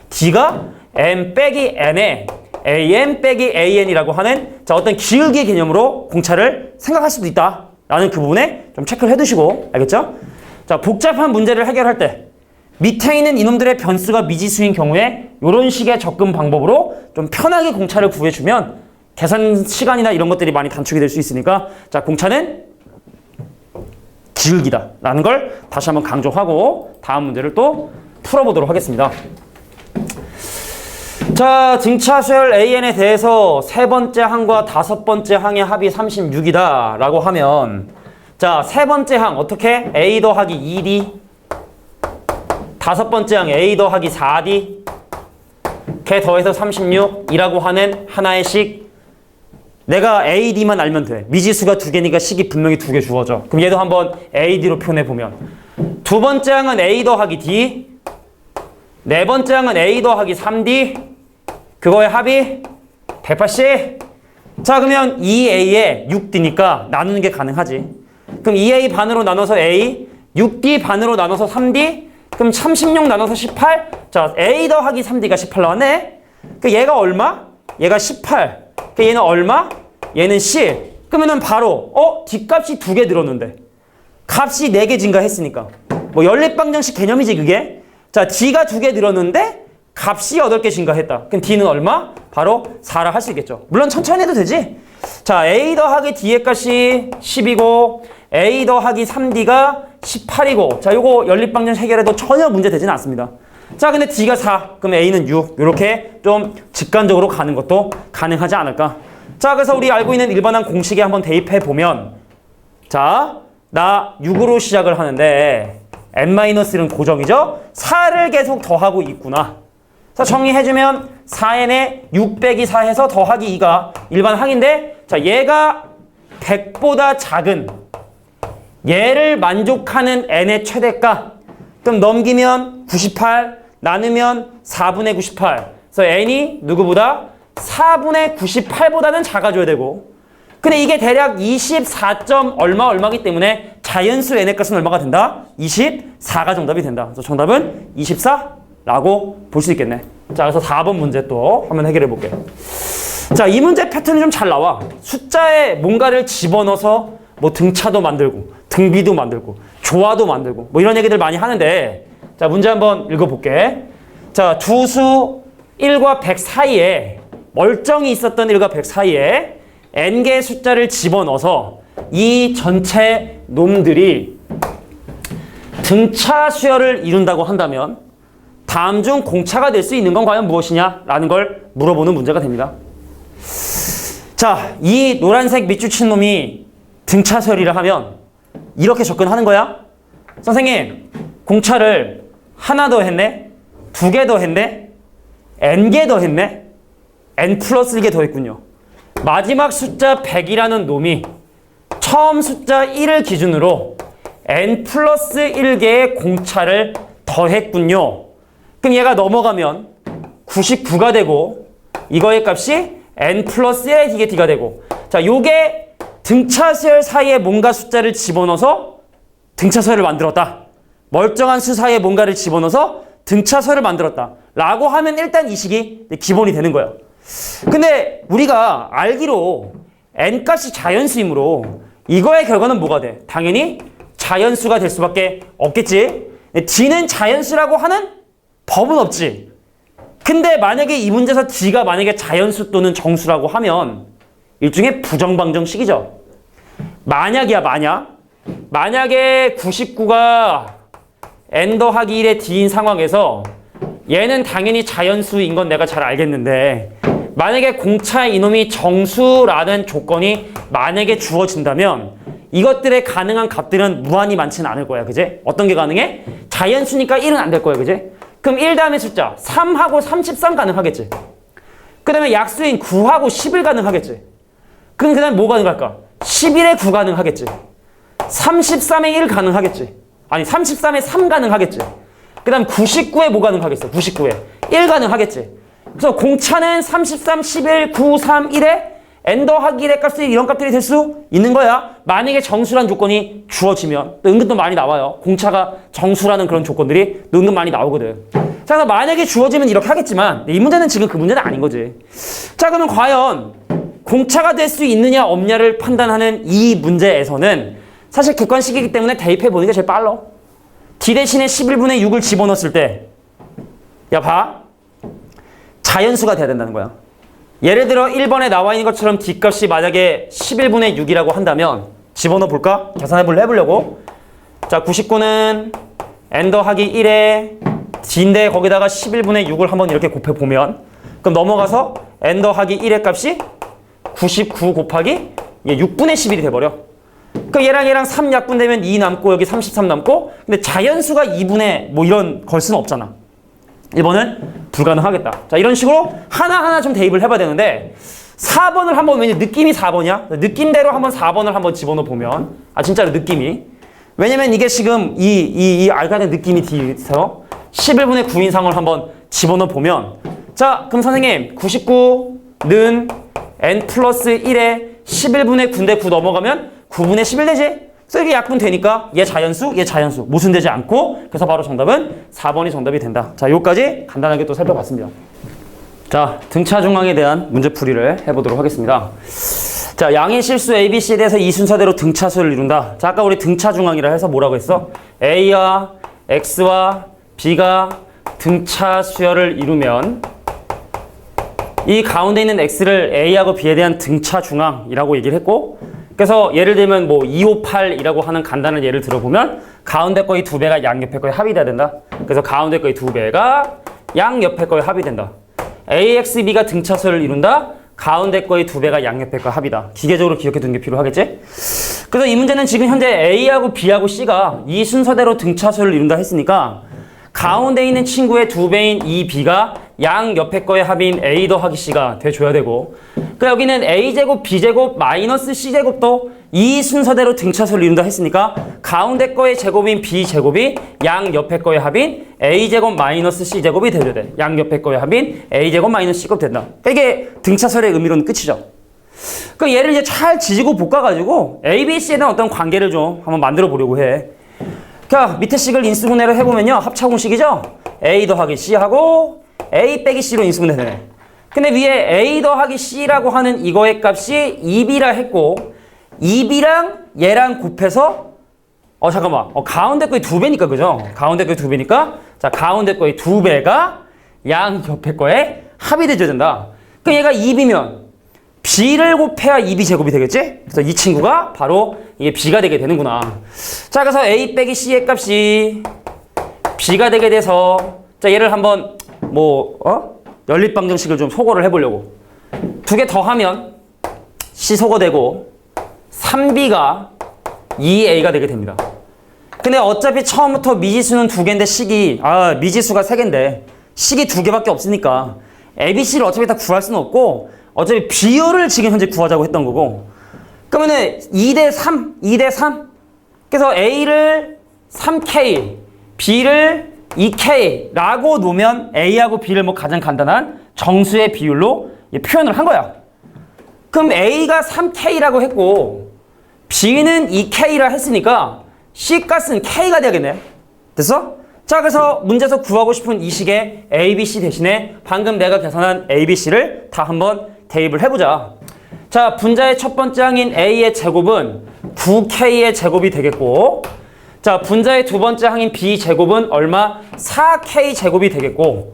D가 M 빼기 N에 AM 빼기 AN이라고 하는 자, 어떤 기울기 개념으로 공차를 생각할 수도 있다. 라는 그 부분에 좀 체크를 해두시고, 알겠죠? 자, 복잡한 문제를 해결할 때 밑에 있는 이놈들의 변수가 미지수인 경우에 이런 식의 접근 방법으로 좀 편하게 공차를 구해주면 계산 시간이나 이런 것들이 많이 단축이 될 수 있으니까 자, 공차는 기울기다 라는 걸 다시 한번 강조하고 다음 문제를 또 풀어보도록 하겠습니다. 자, 등차수열 AN에 대해서 세 번째 항과 다섯 번째 항의 합이 36이다 라고 하면, 자, 세 번째 항 어떻게? A 더하기 2D, 다섯 번째 항 A 더하기 4D, 걔 더해서 36이라고 하는 하나의 식. 내가 AD만 알면 돼. 미지수가 두 개니까 식이 분명히 두 개 주어져. 그럼 얘도 한번 AD로 표현해보면, 두 번째 항은 A 더하기 D, 네 번째 항은 A 더하기 3D, 그거의 합이 180. 자, 그러면 2A에 6D니까 나누는 게 가능하지. 그럼 2A 반으로 나눠서 A, 6D 반으로 나눠서 3D, 그럼 36 나눠서 18. 자, A 더하기 3D가 18 나왔네. 그 얘가 얼마? 얘가 18. 그 얘는 얼마? 얘는 10. 그러면은 바로 뒷값이 두 개 늘었는데 값이 4개 증가했으니까 뭐 연립방정식 개념이지 그게. 자, D가 두 개 늘었는데 값이 8개 증가했다. 그럼 D는 얼마? 바로 4라 할 수 있겠죠. 물론 천천히 해도 되지. 자, A 더하기 D의 값이 10이고 A 더하기 3D가 18이고, 자, 요거 연립방정식 해결해도 전혀 문제 되지는 않습니다. 자, 근데 D가 4, 그럼 A는 6. 이렇게 좀 직관적으로 가는 것도 가능하지 않을까. 자, 그래서 우리 알고 있는 일반항 공식에 한번 대입해 보면, 자, 나 6으로 시작을 하는데 n-1은 고정이죠? 4를 계속 더하고 있구나. 자, 정리해주면 4n에 6 빼기 4 해서 더하기 2가 일반항인데, 자, 얘가 100보다 작은 얘를 만족하는 n의 최대가. 그럼 넘기면 98, 나누면 4분의 98. 그래서 n이 누구보다 4분의 98보다는 작아져야 되고, 근데 이게 대략 24. 얼마기 때문에 자연수 n의 값은 얼마가 된다? 24가 정답이 된다. 그래서 정답은 24라고 볼 수 있겠네. 자, 그래서 4번 문제 또 한번 해결해 볼게요. 자, 이 문제 패턴이 좀 잘 나와. 숫자에 뭔가를 집어넣어서 뭐 등차도 만들고 등비도 만들고 조화도 만들고 뭐 이런 얘기들 많이 하는데, 자, 문제 한번 읽어볼게. 자, 두 수 1과 100 사이에 멀쩡히 있었던 1과 100 사이에 n개의 숫자를 집어넣어서 이 전체 놈들이 등차 수열을 이룬다고 한다면 다음 중 공차가 될 수 있는 건 과연 무엇이냐? 라는 걸 물어보는 문제가 됩니다. 자, 이 노란색 밑줄 친 놈이 등차 수열이라 하면 이렇게 접근하는 거야. 선생님, 공차를 하나 더 했네? 2개 더 했네? n개 더 했네? n 플러스 1개 더 했군요. 마지막 숫자 100이라는 놈이 처음 숫자 1을 기준으로 n 플러스 1개의 공차를 더했군요. 그럼 얘가 넘어가면 99가 되고 이거의 값이 n 플러스 1의 이게 d가 되고, 자, 요게 등차 수열 사이에 뭔가 숫자를 집어넣어서 등차 수열을 만들었다. 멀쩡한 수 사이에 뭔가를 집어넣어서 등차 수열을 만들었다. 라고 하면 일단 이 식이 기본이 되는 거예요. 근데 우리가 알기로 n 값이 자연수이므로 이거의 결과는 뭐가 돼? 당연히 자연수가 될 수밖에 없겠지. d는 자연수라고 하는 법은 없지. 근데 만약에 이 문제에서 d가 만약에 자연수 또는 정수라고 하면 일종의 부정방정식이죠. 만약이야, 만약. 만약에 99가 n 더하기 1의 d인 상황에서 얘는 당연히 자연수인 건 내가 잘 알겠는데, 만약에 공차의 이놈이 정수라는 조건이 만약에 주어진다면 이것들의 가능한 값들은 무한히 많지는 않을 거야. 그제? 어떤 게 가능해? 자연수니까 1은 안 될 거야. 그제? 그럼 1 다음에 숫자 3하고 33 가능하겠지. 그 다음에 약수인 9하고 11 가능하겠지. 그럼 그 다음에 뭐 가능할까? 11에 9 가능하겠지. 33에 1 가능하겠지. 아니 33에 3 가능하겠지. 그 다음 99에 뭐 가능하겠어? 99에 1 가능하겠지. 그래서 공차는 33, 11, 9, 3, 1에 n 더하기 1의 값이 이런 값들이 될 수 있는 거야. 만약에 정수란 조건이 주어지면. 또 은근 또 많이 나와요. 공차가 정수라는 그런 조건들이 은근 많이 나오거든. 자, 그래서 만약에 주어지면 이렇게 하겠지만 이 문제는 지금 그 문제는 아닌 거지. 자, 그러면 과연 공차가 될 수 있느냐 없냐를 판단하는 이 문제에서는 사실 객관식이기 때문에 대입해보는 게 제일 빨라. d 대신에 11분의 6을 집어넣었을 때, 야, 봐. 자연수가 돼야 된다는 거야. 예를 들어 1번에 나와 있는 것처럼 d값이 만약에 11분의 6이라고 한다면 집어넣어 볼까? 계산해보려고. 자, 99는 n 더하기 1에 D인데 거기다가 11분의 6을 한번 이렇게 곱해보면 그럼 넘어가서 n 더하기 1의 값이 99 곱하기 6분의 11이 돼버려. 그 얘랑 3 약분되면 2 남고 여기 33 남고 근데 자연수가 2분의 뭐 이런 걸 수는 없잖아. 1번은 불가능하겠다. 자 이런 식으로 하나하나 좀 대입을 해봐야 되는데 4번을 한번 왜냐 느낌이 4번이야. 느낌대로 한번 4번을 한번 집어넣어 보면 진짜로 느낌이 왜냐면 이게 지금 이 알간의 느낌이 뒤에서 11분의 9인상을 한번 집어넣어 보면 자 그럼 선생님 99는 n 플러스 1에 11분의 9인데 9 넘어가면 9분의 11 되지? 그래서 이게 약분 되니까 얘 자연수 모순되지 않고 그래서 바로 정답은 4번이 정답이 된다. 자 여기까지 간단하게 또 살펴봤습니다. 자 등차 중앙에 대한 문제풀이를 해보도록 하겠습니다. 자 양의 실수 ABC에 대해서 이 순서대로 등차수를 이룬다. 자 아까 우리 등차 중앙이라 해서 뭐라고 했어? A와 X와 B가 등차 수열을 이루면 이 가운데 있는 X를 A하고 B에 대한 등차 중앙이라고 얘기를 했고 그래서 예를 들면 뭐 258이라고 하는 간단한 예를 들어보면 가운데 거의 두 배가 양옆에 거의 합이 돼야 된다. 그래서 가운데 거의 두 배가 양옆에 거의 합이 된다. AXB가 등차수를 이룬다. 가운데 거의 두 배가 양옆에 거 합이다. 기계적으로 기억해 두는 게 필요하겠지? 그래서 이 문제는 지금 현재 A하고 B하고 C가 이 순서대로 등차수를 이룬다 했으니까 가운데 있는 친구의 두 배인 이 B가 양옆에 거의 합인 A 더하기 C가 돼줘야 되고 그러니까 여기는 A제곱 B제곱 마이너스 C제곱도 이 순서대로 등차수를 이룬다 했으니까 가운데 거의 제곱인 B제곱이 양옆에 거의 합인 A제곱 마이너스 C제곱이 돼줘야 돼. 양옆에 거의 합인 A제곱 마이너스 C제곱 된다. 그러니까 이게 등차설의 의미로는 끝이죠. 그 얘를 이제 잘 지지고 볶아가지고 A, B, C에 대한 어떤 관계를 좀 한번 만들어 보려고 해. 그러니까 밑에 식을 인수분해를 해보면요. 합차공식이죠. A 더하기 C하고 A 빼기 C로 인수분해 되네. 근데 위에 A 더하기 C라고 하는 이거의 값이 2B라 했고 2B랑 얘랑 곱해서 잠깐만 가운데 거의 두 배니까 그죠? 가운데 거의 두 배니까 자 가운데 거의 두 배가 양옆에 거에 합이 돼줘야 된다. 그럼 얘가 2B면 B를 곱해야 2B 제곱이 되겠지? 그래서 이 친구가 바로 이게 B가 되게 되는구나. 자 그래서 A 빼기 C의 값이 B가 되게 돼서 자 얘를 한번 연립방정식을 좀 소거를 해보려고 두 개 더하면 C 소거되고 3B가 2A가 되게 됩니다. 근데 어차피 처음부터 미지수는 두 개인데 미지수가 세 개인데 식이 두 개밖에 없으니까 ABC를 어차피 다 구할 수는 없고 어차피 비율을 지금 현재 구하자고 했던 거고 그러면은 2대 3 그래서 A를 3K B를 2K라고 놓으면 A하고 B를 가장 간단한 정수의 비율로 표현을 한 거야. 그럼 A가 3K라고 했고 B는 2K라 했으니까 C 값은 K가 되겠네. 됐어? 자 그래서 문제에서 구하고 싶은 이 식의 ABC 대신에 방금 내가 계산한 ABC를 다 한번 대입을 해보자. 자 분자의 첫 번째 항인 A의 제곱은 9K의 제곱이 되겠고 자 분자의 두 번째 항인 B 제곱은 얼마? 4K 제곱이 되겠고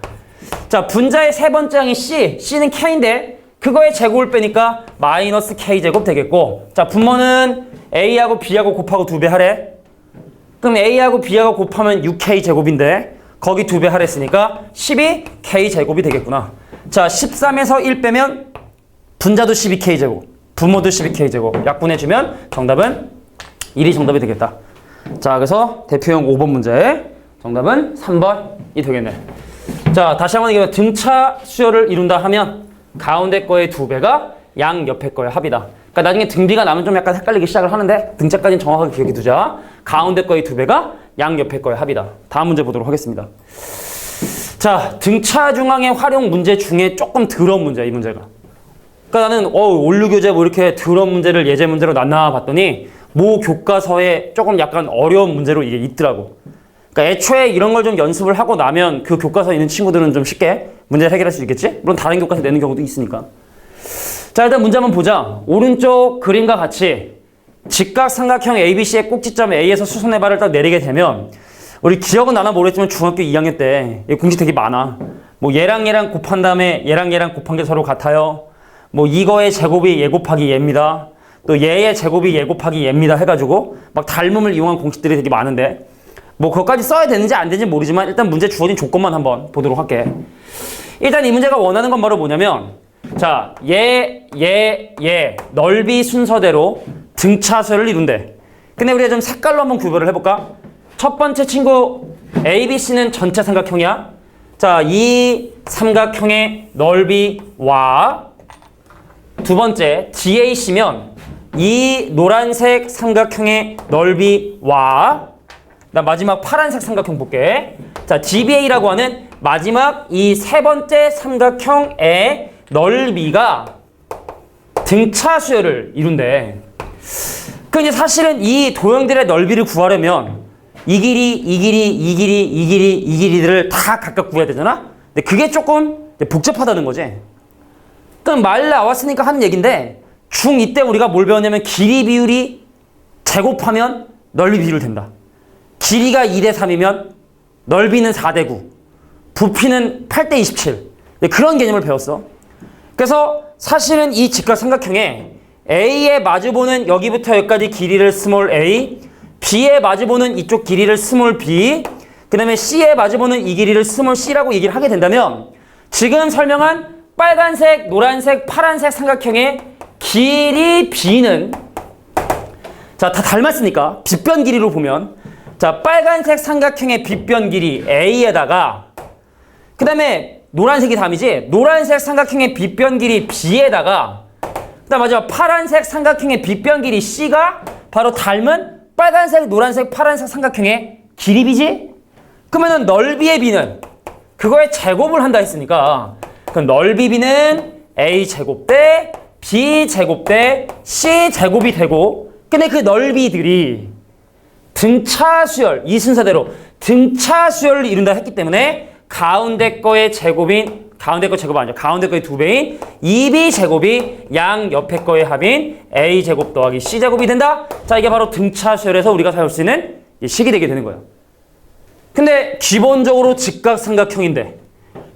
자 분자의 세 번째 항인 C는 K인데 그거의 제곱을 빼니까 마이너스 K 제곱 되겠고 자 분모는 A하고 B하고 곱하고 두 배 하래. 그럼 A하고 B하고 곱하면 6K 제곱인데 거기 두 배 하랬으니까 12K 제곱이 되겠구나. 자 13에서 1 빼면 분자도 12K 제곱 분모도 12K 제곱 약분해주면 정답은 1이 정답이 되겠다. 자 그래서 대표형 5번 문제 정답은 3번이 되겠네. 자 다시 한번 얘기해. 등차 수열을 이룬다 하면 가운데 거의 두 배가 양옆에 거의 합이다. 그러니까 나중에 등비가 나면 좀 약간 헷갈리기 시작을 하는데 등차까지는 정확하게 기억해 두자. 가운데 거의 두 배가 양옆에 거의 합이다. 다음 문제 보도록 하겠습니다. 자 등차 중앙의 활용 문제 중에 조금 더러운 문제야 이 문제가. 그러니까 나는 올류교재 뭐 이렇게 더러운 문제를 예제 문제로 놨나 봤더니 모 교과서에 조금 약간 어려운 문제로 이게 있더라고. 그러니까 애초에 이런 걸 좀 연습을 하고 나면 그 교과서에 있는 친구들은 좀 쉽게 문제를 해결할 수 있겠지? 물론 다른 교과서 내는 경우도 있으니까. 자 일단 문제 한번 보자. 오른쪽 그림과 같이 직각삼각형 ABC의 꼭지점 A에서 수선의 발을 딱 내리게 되면 우리 기억은 나나 모르겠지만 중학교 2학년 때 공식 되게 많아. 뭐 얘랑 곱한 다음에 얘랑 곱한 게 서로 같아요. 뭐 이거의 제곱이 얘 곱하기 얘입니다. 또 얘의 제곱이 얘 곱하기 얘입니다 해가지고 막 닮음을 이용한 공식들이 되게 많은데 뭐 그것까지 써야 되는지 안 되는지 모르지만 일단 문제 주어진 조건만 한번 보도록 할게. 일단 이 문제가 원하는 건 바로 뭐냐면 자, 넓이 순서대로 등차수열을 이룬대. 근데 우리가 좀 색깔로 한번 구별을 해볼까? 첫 번째 친구 ABC는 전체 삼각형이야. 자, 이 삼각형의 넓이와 두 번째 DAC면 이 노란색 삼각형의 넓이와 나 마지막 파란색 삼각형 볼게. 자, GBA라고 하는 마지막 이 세 번째 삼각형의 넓이가 등차수열을 이룬대. 그 이제 사실은 이 도형들의 넓이를 구하려면 이 길이들을 다 각각 구해야 되잖아? 근데 그게 조금 복잡하다는 거지. 그럼 말 나왔으니까 하는 얘기인데 중2 때 우리가 뭘 배웠냐면 길이 비율이 제곱하면 넓이 비율 된다. 길이가 2대 3이면 넓이는 4대 9, 부피는 8대 27. 그런 개념을 배웠어. 그래서 사실은 이 직각 삼각형에 A에 마주보는 여기부터 여기까지 길이를 스몰 a, B에 마주보는 이쪽 길이를 스몰 b, 그 다음에 C에 마주보는 이 길이를 스몰 c라고 얘기를 하게 된다면 지금 설명한 빨간색, 노란색, 파란색 삼각형의 길이 b는 자, 다 닮았으니까 빗변 길이로 보면 자, 빨간색 삼각형의 빗변 길이 A에다가 그 다음에 노란색이 담이지 노란색 삼각형의 빗변 길이 B에다가 그 다음 마지막 파란색 삼각형의 빗변 길이 C가 바로 닮은 빨간색, 노란색, 파란색 삼각형의 길이 B지? 그러면은 넓이의 B는 그거의 제곱을 한다 했으니까 그럼 넓이 B는 A제곱 대 B제곱 대 C제곱이 되고 근데 그 넓이들이 등차수열, 이 순서대로 등차수열을 이룬다 했기 때문에 가운데 거의 제곱인 가운데 거 제곱 아니죠. 가운데 거의 2배인 2B제곱이 양 옆에 거의 합인 A제곱 더하기 C제곱이 된다. 자, 이게 바로 등차수열에서 우리가 사용할 수 있는 식이 되게 되는 거예요. 근데 기본적으로 직각삼각형인데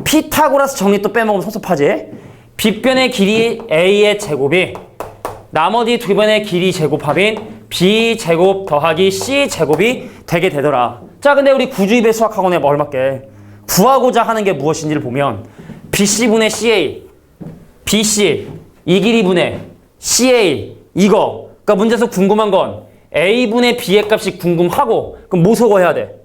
피타고라스 정리 또 빼먹으면 섭섭하지. 빗변의 길이 A의 제곱이 나머지 두 변의 길이 제곱합인 B제곱 더하기 C제곱이 되게 되더라. 자, 근데 우리 구주입의 수학학원에 뭘 맞게 구하고자 하는 게 무엇인지를 보면 BC분의 CA, BC 이 길이분의 CA 이거 그러니까 문제에서 궁금한 건 A분의 B의 값이 궁금하고 그럼 뭐 소거해야 돼?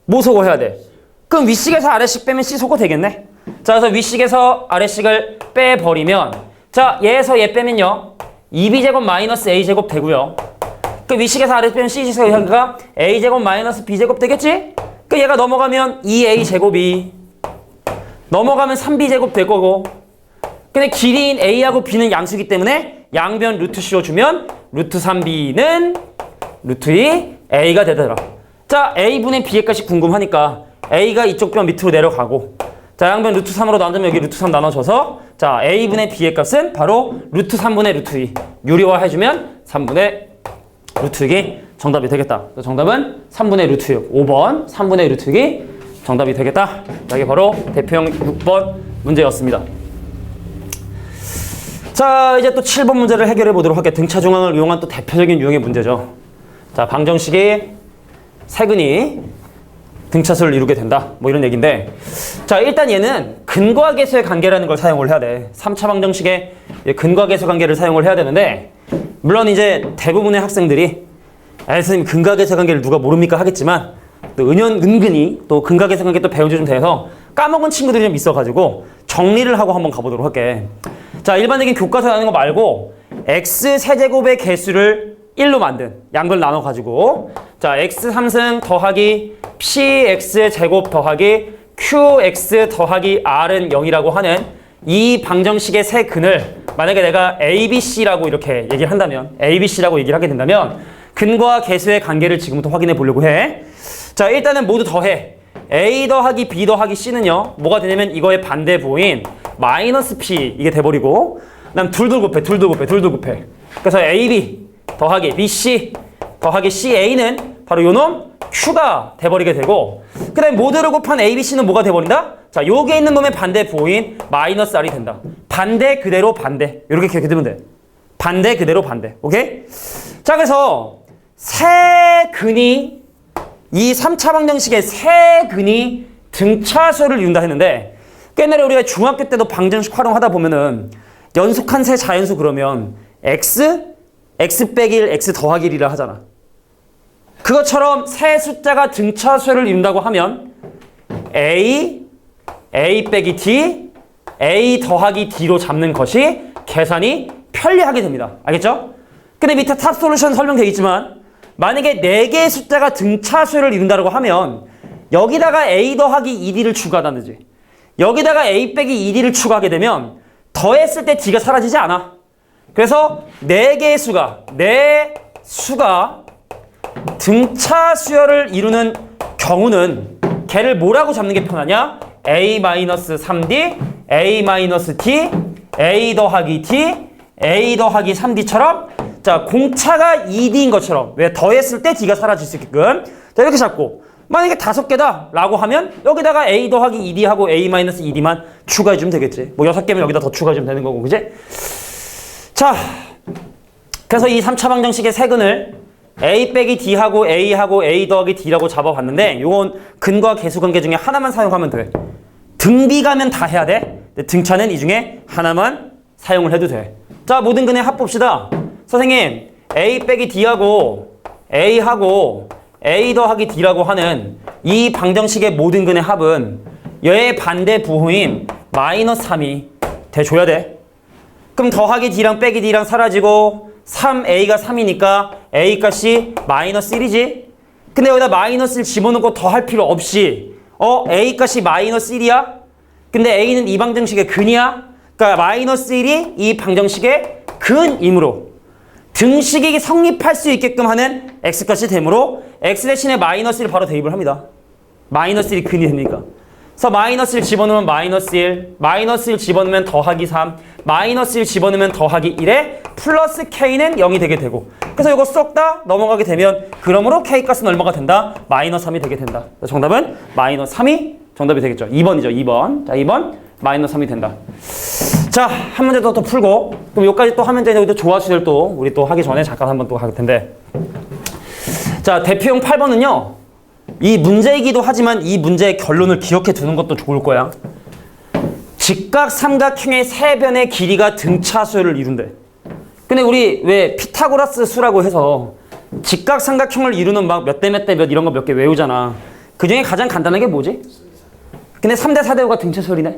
뭐 소거해야 돼? 그럼 윗식에서 아래식 빼면 C 소거 되겠네? 자, 그래서 윗식에서 아래식을 빼버리면 자, 얘에서 얘 빼면요 2B제곱 마이너스 A제곱 되고요. 그 윗식에서 아래식 빼면 C식에서 A제곱 마이너스 B제곱 되겠지? 그 얘가 넘어가면 2A제곱이 넘어가면 3B제곱 될 거고 근데 길이인 A하고 B는 양수기 때문에 양변 루트 씌워주면 루트 3B는 루트 2 A가 되더라. 자, A분의 B의 값이 궁금하니까 A가 이쪽 변 밑으로 내려가고 자, 양변 루트 3으로 나누면 여기 루트 3 나눠줘서 자, A분의 B의 값은 바로 루트 3분의 루트 2 유리화 해주면 3분의 루트 6이 정답이 되겠다. 정답은 3분의 루트 6 5번 3분의 루트 6이 정답이 되겠다. 자, 이게 바로 대표형 6번 문제였습니다. 자, 이제 또 7번 문제를 해결해 보도록 할게요. 등차 중앙을 이용한 또 대표적인 유형의 문제죠. 자, 방정식이 세근이 등차수를 이루게 된다. 뭐 이런 얘기인데 자, 일단 얘는 근과 계수의 관계라는 걸 사용을 해야 돼. 3차 방정식에 근과 계수 관계를 사용을 해야 되는데 물론 이제 대부분의 학생들이 선생님 근과 계수 관계를 누가 모릅니까 하겠지만 또 은근히 또 근과 계수 관계 또 배우지 좀 돼서 까먹은 친구들이 좀 있어가지고 정리를 하고 한번 가보도록 할게. 자, 일반적인 교과서에 나오는 거 말고 x세제곱의 개수를 1로 만든 양걸 나눠가지고 자, x 3승 더하기 px의 제곱 더하기 qx 더하기 r은 0이라고 하는 이 방정식의 세 근을 만약에 내가 ABC라고 이렇게 얘기를 한다면 ABC라고 얘기를 하게 된다면 근과 계수의 관계를 지금부터 확인해 보려고 해. 자, 일단은 모두 더해. A 더하기 B 더하기 C는요 뭐가 되냐면 이거의 반대부호인 마이너스 P 이게 돼버리고 그 다음 둘둘 곱해. 그래서 AB 더하기 BC 더하기 CA는 바로 요놈 Q가 돼버리게 되고 그 다음에 모두를 곱한 ABC는 뭐가 돼버린다? 자, 요게 있는 놈의 반대부호인 마이너스 R이 된다. 반대 그대로 반대 이렇게 기억해 두면 돼. 반대 그대로 반대. 오케이? 자, 그래서 세 근이 이 3차 방정식의 세근이 등차수열을 이룬다 했는데 옛날에 우리가 중학교 때도 방정식 활용하다 보면은 연속한 세 자연수 그러면 x 빼기 1, x 더하기 1이라 하잖아. 그것처럼 세 숫자가 등차수열을 이룬다고 하면 a 빼기 d, a 더하기 d로 잡는 것이 계산이 편리하게 됩니다. 알겠죠? 근데 밑에 탑 솔루션 설명되어 있지만 만약에 4개의 숫자가 등차수열을 이룬다고 하면 여기다가 a 더하기 2d를 추가하다든지 여기다가 a 빼기 2d를 추가하게 되면 더했을 때 d가 사라지지 않아. 그래서 4개의 수가 등차수열을 이루는 경우는 걔를 뭐라고 잡는 게 편하냐? a-3d, a-t, a 더하기 t, a 더하기 3d처럼 자 공차가 2d인 것처럼 왜 더했을 때 d가 사라질 수 있게끔 자 이렇게 잡고 만약에 5개다 라고 하면 여기다가 a 더하기 2d 하고 a-2d만 추가해주면 되겠지. 뭐 6개면 여기다 더 추가해주면 되는 거고 그지? 자 그래서 이 3차 방정식의 세근을 a 빼기 d하고 a하고 a 더하기 d라고 잡아봤는데 이건 근과 계수 관계 중에 하나만 사용하면 돼. 등비 가면 다 해야 돼. 등차는 이 중에 하나만 사용을 해도 돼. 자 모든 근의 합 봅시다. 선생님 a 빼기 d하고 a하고 a 더하기 d라고 하는 이 방정식의 모든 근의 합은 얘의 반대 부호인 마이너스 3이 돼줘야 돼. 그럼 더하기 d랑 빼기 d랑 사라지고 3a가 3이니까 a 값이 마이너스 1이지. 근데 여기다 마이너스를 집어넣고 더 할 필요 없이 a 값이 마이너스 1이야? 근데 a는 이 방정식의 근이야? 그러니까 마이너스 1이 이 방정식의 근이므로 등식이 성립할 수 있게끔 하는 x값이 되므로 x 대신에 마이너스 1 바로 대입을 합니다. 마이너스 1이 근이 되니까. 그래서 마이너스 1 집어넣으면 마이너스 1, 마이너스 1 집어넣으면 더하기 3, 마이너스 1 집어넣으면 더하기 1에 플러스 k는 0이 되게 되고 그래서 이거 쏙 다 넘어가게 되면 그러므로 k값은 얼마가 된다? 마이너스 3이 되게 된다. 정답은 마이너스 3이 정답이 되겠죠. 2번이죠. 2번. 자, 2번 마이너스 3이 된다. 자, 한 문제 더 풀고 그럼 여기까지 또 하면 이제 조화수열 또 우리 또 하기 전에 잠깐 한번 또 할 텐데 자, 대표용 8번은요. 이 문제이기도 하지만 이 문제의 결론을 기억해 두는 것도 좋을 거야. 직각 삼각형의 세 변의 길이가 등차수열을 이룬대. 근데 우리 왜 피타고라스 수라고 해서 직각 삼각형을 이루는 막 몇 대 몇 대 몇 이런 거 몇 개 외우잖아. 그 중에 가장 간단한 게 뭐지? 근데 3대 4대 5가 등차수열이네.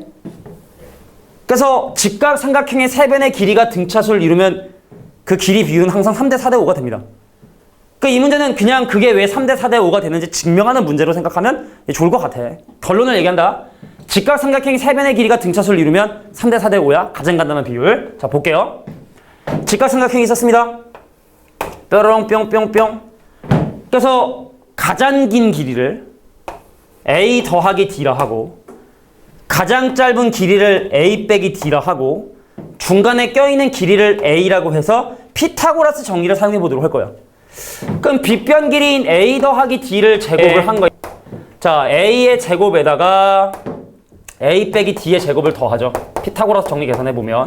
그래서 직각 삼각형의 세 변의 길이가 등차수열을 이루면 그 길이 비율은 항상 3대 4대 5가 됩니다. 그러니까 이 문제는 그냥 그게 왜 3대 4대 5가 되는지 증명하는 문제로 생각하면 좋을 것 같아. 결론을 얘기한다. 직각 삼각형의 세 변의 길이가 등차수를 이루면 3대 4대 5야. 가장 간단한 비율. 자, 볼게요. 직각 삼각형이 있었습니다. 뾰로롱 뿅뿅뿅. 그래서 가장 긴 길이를 a 더하기 d라 하고 가장 짧은 길이를 a 빼기 d라 하고 중간에 껴있는 길이를 a라고 해서 피타고라스 정리를 사용해 보도록 할 거야. 그럼 빗변 길이인 a 더하기 d를 제곱을 한 거야. 자, a의 제곱에다가 a 빼기 d의 제곱을 더하죠. 피타고라스 정리 계산해보면.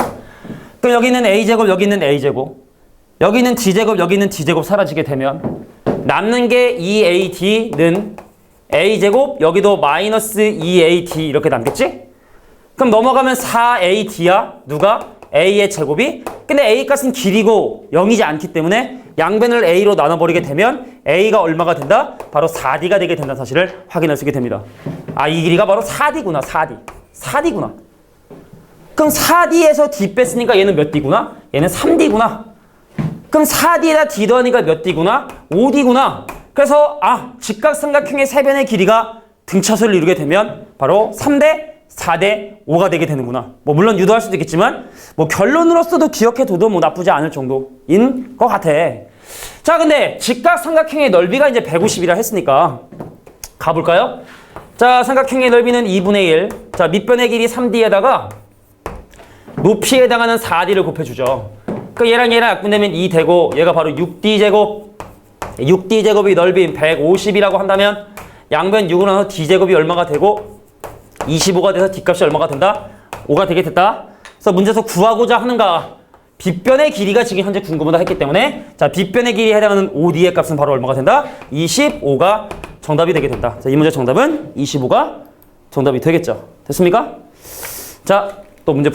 그럼 여기는 a제곱, 여기는 a제곱. 여기는 d제곱, 여기는 d제곱 사라지게 되면 남는 게 2ad는 a제곱, 여기도 마이너스 2ad 이렇게 남겠지? 그럼 넘어가면 4ad야. 누가? a의 제곱이. 근데 a 값은 길이고 0이지 않기 때문에 양변을 a로 나눠버리게 되면 a가 얼마가 된다? 바로 4d가 되게 된다는 사실을 확인할 수 있게 됩니다. 아, 이 길이가 바로 4d구나. 4d구나. 그럼 4d에서 d 뺐으니까 얘는 몇 d구나? 얘는 3d구나. 그럼 4d에다 d 더하니까 몇 d구나? 5d구나. 그래서 직각삼각형의 세 변의 길이가 등차수를 이루게 되면 바로 3대 4대 5가 되게 되는구나. 뭐 물론 유도할 수도 있겠지만 뭐 결론으로서도 기억해둬도 뭐 나쁘지 않을 정도인 것 같아. 자, 근데 직각삼각형의 넓이가 이제 150이라 했으니까 가볼까요? 자, 삼각형의 넓이는 2분의 1. 자, 밑변의 길이 3d에다가 높이에 해당하는 4d를 곱해주죠. 그 얘랑 약분되면 2 되고 얘가 바로 6d제곱. 6d제곱이 넓이인 150이라고 한다면 양변 6으로 나눠서 d제곱이 얼마가 되고 25가 돼서 d값이 얼마가 된다? 5가 되게 됐다. 그래서 문제에서 구하고자 하는가? 빗변의 길이가 지금 현재 궁금하다 했기 때문에 자, 빗변의 길이에 해당하는 OD의 값은 바로 얼마가 된다? 25가 정답이 되게 된다. 자, 이 문제 정답은 25가 정답이 되겠죠. 됐습니까? 자, 또 문제